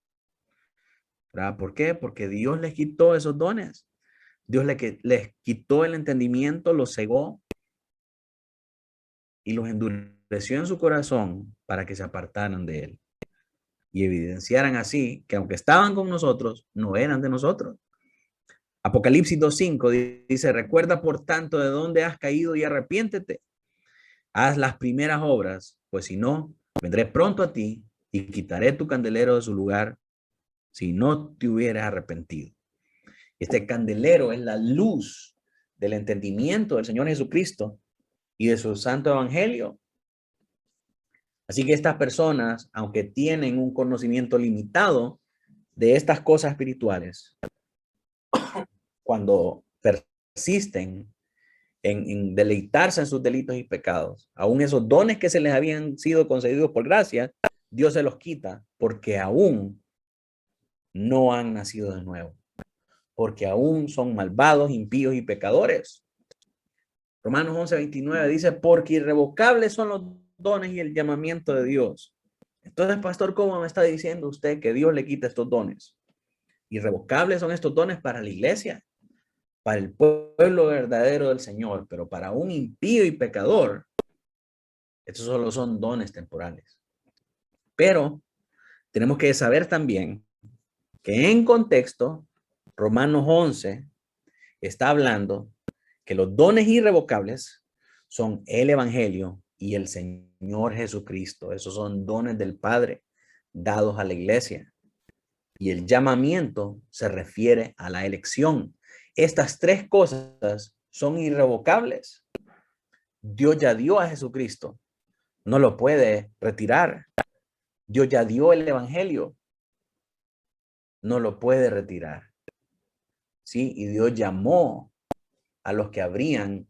Speaker 1: ¿Verdad? ¿Por qué? Porque Dios les quitó esos dones. Dios les quitó el entendimiento, los cegó y los endureció en su corazón para que se apartaran de él y evidenciaran así que aunque estaban con nosotros, no eran de nosotros. Apocalipsis 2:5 dice, recuerda por tanto de dónde has caído y arrepiéntete. Haz las primeras obras, pues si no, vendré pronto a ti y quitaré tu candelero de su lugar si no te hubieras arrepentido. Este candelero es la luz del entendimiento del Señor Jesucristo y de su santo evangelio. Así que estas personas, aunque tienen un conocimiento limitado de estas cosas espirituales, cuando persisten en deleitarse en sus delitos y pecados. Aún esos dones que se les habían sido concedidos por gracia, Dios se los quita porque aún no han nacido de nuevo, porque aún son malvados, impíos y pecadores. Romanos 11:29 dice, porque irrevocables son los dones y el llamamiento de Dios. Entonces, pastor, ¿cómo me está diciendo usted que Dios le quita estos dones? Irrevocables son estos dones para la iglesia, para el pueblo verdadero del Señor, pero para un impío y pecador, estos solo son dones temporales. Pero tenemos que saber también que en contexto, Romanos 11 está hablando que los dones irrevocables son el Evangelio y el Señor Jesucristo. Esos son dones del Padre dados a la iglesia. Y el llamamiento se refiere a la elección. Estas tres cosas son irrevocables. Dios ya dio a Jesucristo. No lo puede retirar. Dios ya dio el Evangelio. No lo puede retirar. ¿Sí? Y Dios llamó a los que habrían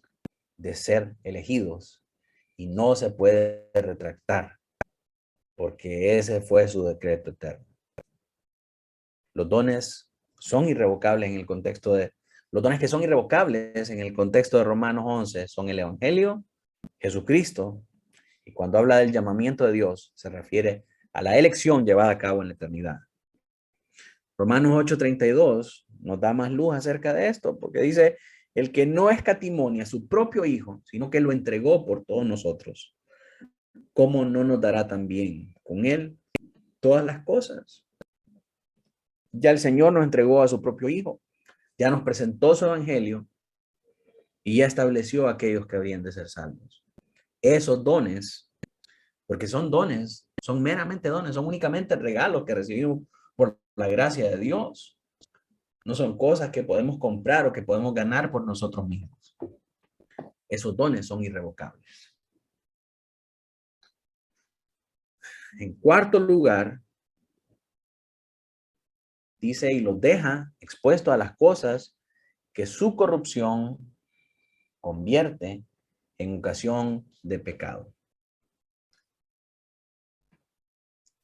Speaker 1: de ser elegidos y no se puede retractar porque ese fue su decreto eterno. Los dones son irrevocables en el contexto de, los dones que son irrevocables en el contexto de Romanos 11 son el Evangelio, Jesucristo, y cuando habla del llamamiento de Dios se refiere a la elección llevada a cabo en la eternidad. Romanos 8:32 nos da más luz acerca de esto, porque dice, el que no escatimó a su propio Hijo, sino que lo entregó por todos nosotros, ¿cómo no nos dará también con él todas las cosas? Ya el Señor nos entregó a su propio Hijo, ya nos presentó su Evangelio y ya estableció a aquellos que habían de ser salvos. Esos dones, porque son dones, son meramente dones, son únicamente regalos que recibimos por la gracia de Dios. No son cosas que podemos comprar o que podemos ganar por nosotros mismos. Esos dones son irrevocables. En cuarto lugar, dice, y los deja expuestos a las cosas que su corrupción convierte en ocasión de pecado.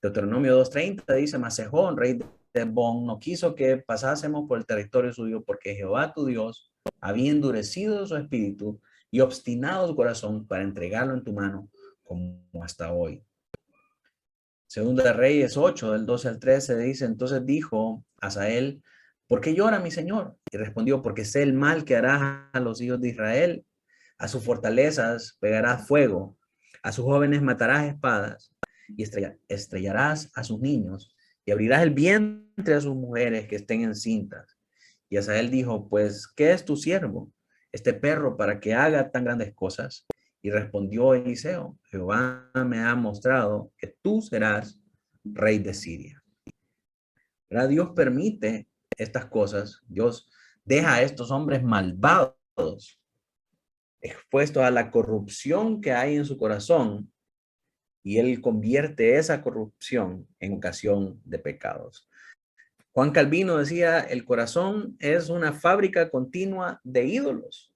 Speaker 1: Deuteronomio 2:30 dice, mas Sejón, rey de Hesbón, no quiso que pasásemos por el territorio suyo, porque Jehová tu Dios había endurecido su espíritu y obstinado su corazón para entregarlo en tu mano, como hasta hoy. Segunda de Reyes 8, del 12 al 13, dice, entonces dijo Hazael, ¿por qué llora mi señor? Y respondió, porque sé el mal que harás a los hijos de Israel. A sus fortalezas pegarás fuego, a sus jóvenes matarás espadas, y estrellarás a sus niños, y abrirás el vientre a sus mujeres que estén encintas. Y Hazael dijo, pues, ¿qué es tu siervo, este perro, para que haga tan grandes cosas? Y respondió Eliseo, Jehová me ha mostrado que tú serás rey de Siria. ¿Verdad? Dios permite estas cosas. Dios deja a estos hombres malvados expuestos a la corrupción que hay en su corazón y él convierte esa corrupción en ocasión de pecados. Juan Calvino decía, el corazón es una fábrica continua de ídolos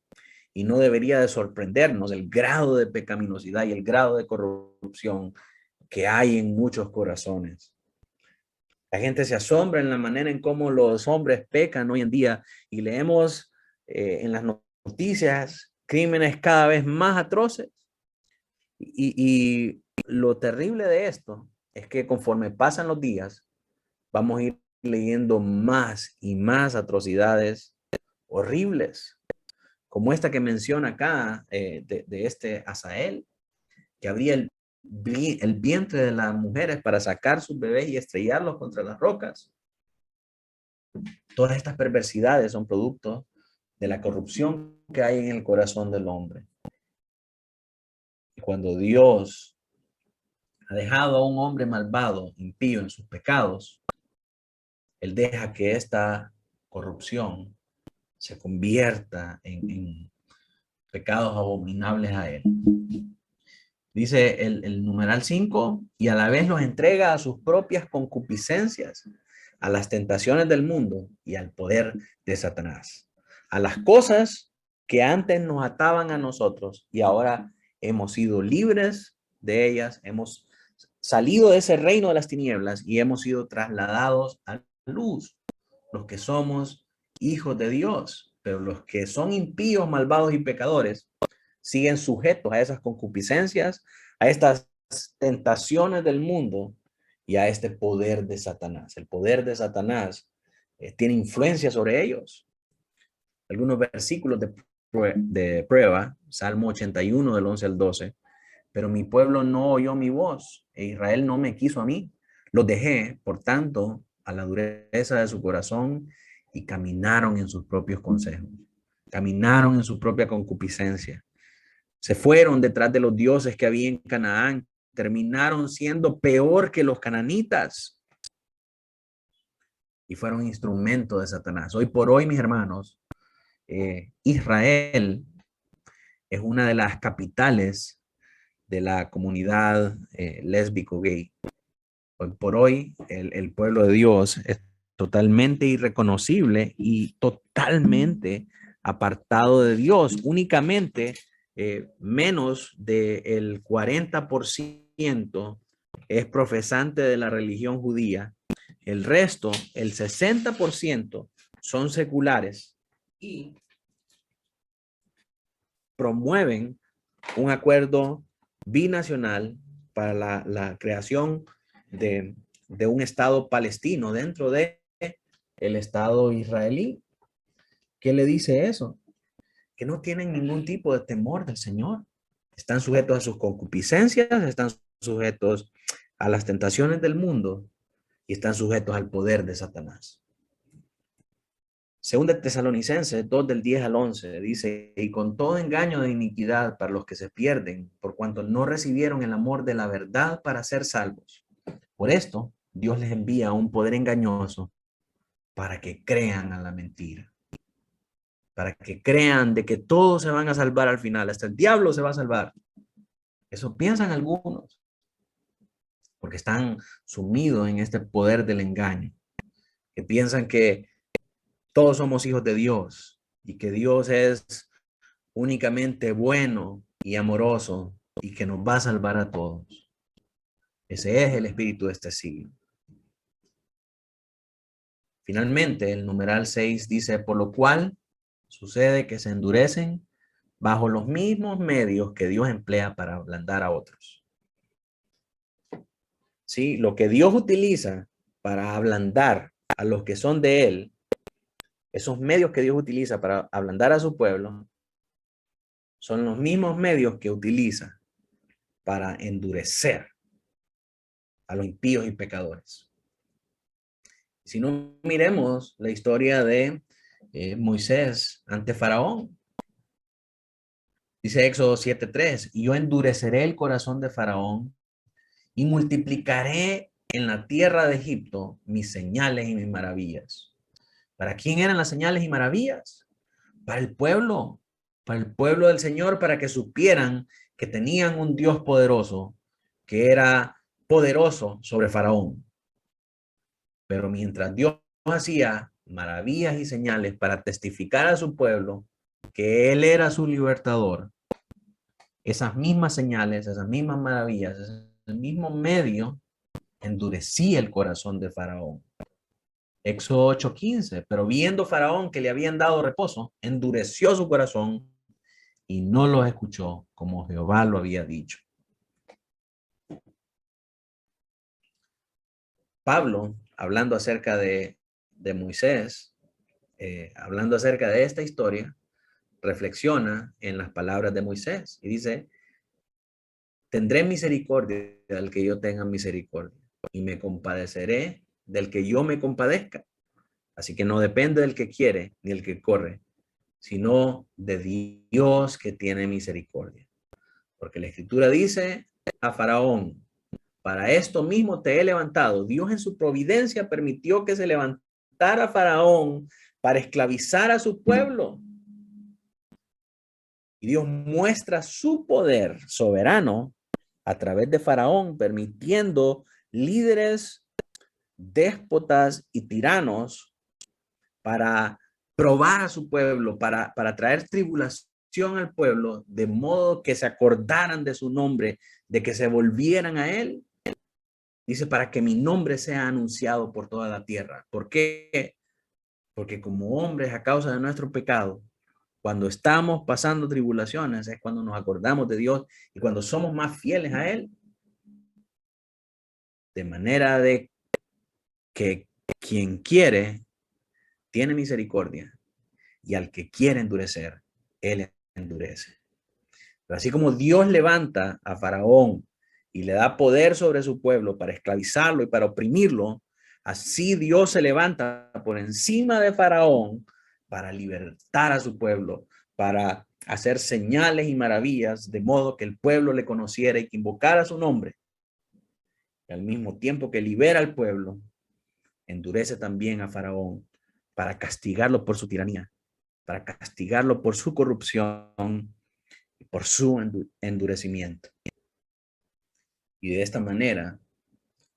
Speaker 1: y no debería de sorprendernos el grado de pecaminosidad y el grado de corrupción que hay en muchos corazones. La gente se asombra en la manera en cómo los hombres pecan hoy en día y leemos en las noticias crímenes cada vez más atroces. Y lo terrible de esto es que conforme pasan los días, vamos a ir leyendo más y más atrocidades horribles, como esta que menciona acá de este Hazael, que abría el vientre de las mujeres para sacar sus bebés y estrellarlos contra las rocas. Todas estas perversidades son producto de la corrupción que hay en el corazón del hombre. Y cuando Dios ha dejado a un hombre malvado, impío en sus pecados, Él deja que esta corrupción se convierta en pecados abominables a Él. Dice el numeral 5, y a la vez los entrega a sus propias concupiscencias, a las tentaciones del mundo y al poder de Satanás, a las cosas que antes nos ataban a nosotros y ahora hemos sido libres de ellas, hemos salido de ese reino de las tinieblas y hemos sido trasladados a la luz, los que somos hijos de Dios, pero los que son impíos, malvados y pecadores siguen sujetos a esas concupiscencias, a estas tentaciones del mundo y a este poder de Satanás. El poder de Satanás tiene influencia sobre ellos. Algunos versículos de prueba, Salmo 81 del 11 al 12. Pero mi pueblo no oyó mi voz, e Israel no me quiso a mí. Los dejé, por tanto, a la dureza de su corazón y caminaron en sus propios consejos. Caminaron en su propia concupiscencia. Se fueron detrás de los dioses que había en Canaán. Terminaron siendo peor que los cananitas. Y fueron instrumento de Satanás. Hoy por hoy, mis hermanos, Israel es una de las capitales de la comunidad lésbico gay. Hoy por hoy, el pueblo de Dios es totalmente irreconocible y totalmente apartado de Dios. Únicamente menos del 40% es profesante de la religión judía. El resto, el 60%, son seculares y promueven un acuerdo binacional para la creación de un Estado palestino dentro de el Estado israelí. ¿Qué le dice eso? Que no tienen ningún tipo de temor del Señor. Están sujetos a sus concupiscencias, están sujetos a las tentaciones del mundo y están sujetos al poder de Satanás. Según de Tesalonicenses 2 del 10 al 11 dice, y con todo engaño de iniquidad para los que se pierden, por cuanto no recibieron el amor de la verdad para ser salvos. Por esto, Dios les envía un poder engañoso para que crean a la mentira. Para que crean de que todos se van a salvar al final, hasta el diablo se va a salvar. Eso piensan algunos, porque están sumidos en este poder del engaño, que piensan que todos somos hijos de Dios y que Dios es únicamente bueno y amoroso y que nos va a salvar a todos. Ese es el espíritu de este siglo. Finalmente, el numeral 6 dice, por lo cual sucede que se endurecen bajo los mismos medios que Dios emplea para ablandar a otros. Sí, lo que Dios utiliza para ablandar a los que son de Él, esos medios que Dios utiliza para ablandar a su pueblo, son los mismos medios que utiliza para endurecer a los impíos y pecadores. Si no, miremos la historia de Moisés ante Faraón. Dice Éxodo 7:3, y yo endureceré el corazón de Faraón y multiplicaré en la tierra de Egipto mis señales y mis maravillas. ¿Para quién eran las señales y maravillas? Para el pueblo del Señor, para que supieran que tenían un Dios poderoso, que era poderoso sobre Faraón. Pero mientras Dios hacía maravillas y señales para testificar a su pueblo que Él era su libertador, esas mismas señales, esas mismas maravillas, el mismo medio endurecía el corazón de Faraón. Éxodo 8:15, pero viendo Faraón que le habían dado reposo, endureció su corazón y no los escuchó como Jehová lo había dicho. Pablo, hablando acerca de Moisés, hablando acerca de esta historia, reflexiona en las palabras de Moisés y dice, tendré misericordia del que yo tenga misericordia y me compadeceré del que yo me compadezca. Así que no depende del que quiere ni el que corre, sino de Dios que tiene misericordia. Porque la Escritura dice a Faraón, para esto mismo te he levantado. Dios en su providencia permitió que se levantara Faraón para esclavizar a su pueblo. Y Dios muestra su poder soberano a través de Faraón, permitiendo líderes, déspotas y tiranos para probar a su pueblo, para traer tribulación al pueblo, de modo que se acordaran de su nombre, de que se volvieran a él. Dice, para que mi nombre sea anunciado por toda la tierra. ¿Por qué? Porque como hombres, a causa de nuestro pecado, cuando estamos pasando tribulaciones, es cuando nos acordamos de Dios y cuando somos más fieles a Él. De manera de que quien quiere, tiene misericordia. Y al que quiere endurecer, Él endurece. Pero así como Dios levanta a Faraón y le da poder sobre su pueblo para esclavizarlo y para oprimirlo, así Dios se levanta por encima de Faraón para libertar a su pueblo, para hacer señales y maravillas, de modo que el pueblo le conociera y que invocara su nombre. Y al mismo tiempo que libera al pueblo, endurece también a Faraón para castigarlo por su tiranía, para castigarlo por su corrupción y por su endurecimiento. Y de esta manera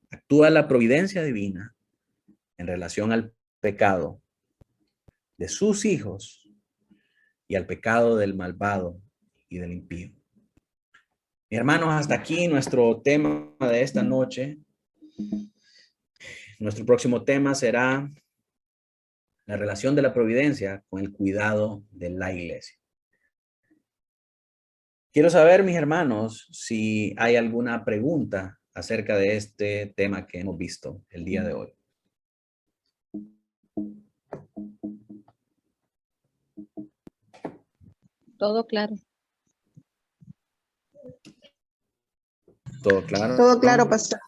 Speaker 1: actúa la providencia divina en relación al pecado de sus hijos y al pecado del malvado y del impío. Mis hermanos, hasta aquí nuestro tema de esta noche. Nuestro próximo tema será la relación de la providencia con el cuidado de la iglesia. Quiero saber, mis hermanos, si hay alguna pregunta acerca de este tema que hemos visto el día de hoy.
Speaker 4: Todo claro.
Speaker 1: ¿Todo claro?
Speaker 5: Todo claro, pastor.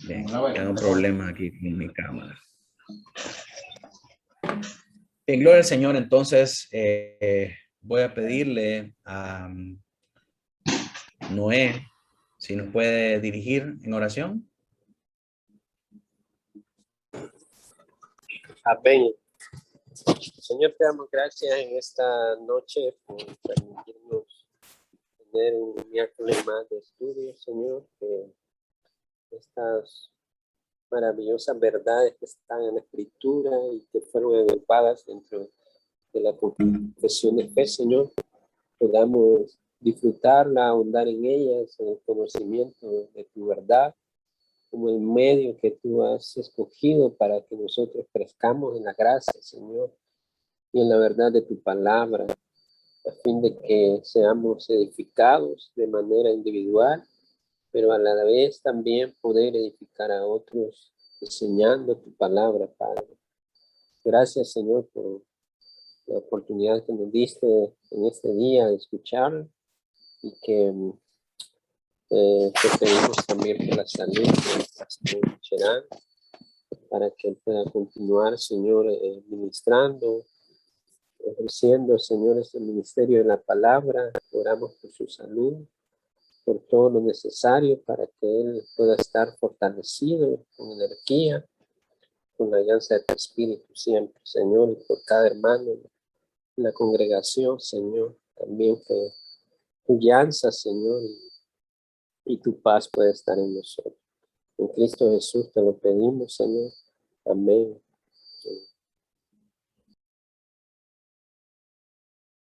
Speaker 1: Bien, tengo un problema aquí con mi cámara. En gloria al Señor, entonces voy a pedirle a Noé si nos puede dirigir en oración.
Speaker 6: Amén. Señor, te damos gracias en esta noche por permitirnos tener un miércoles más de estudio, Señor, que estas maravillosas verdades que están en la Escritura y que fueron agrupadas dentro de la confesión de fe, Señor, podamos disfrutarla, ahondar en ellas, en el conocimiento de tu verdad, como el medio que tú has escogido para que nosotros crezcamos en la gracia, Señor, y en la verdad de tu palabra, a fin de que seamos edificados de manera individual, pero a la vez también poder edificar a otros enseñando tu palabra, Padre. Gracias, Señor, por la oportunidad que nos diste en este día de escuchar y que te pedimos también por la salud del pastor Cherán, para que él pueda continuar, Señor, ministrando, ejerciendo, Señor, este ministerio de la palabra. Oramos por su salud, por todo lo necesario para que él pueda estar fortalecido con energía, con la alianza de tu Espíritu siempre, Señor, y por cada hermano en la congregación, Señor, también que tu alianza, Señor, y tu paz puede estar en nosotros. En Cristo Jesús te lo pedimos, Señor. Amén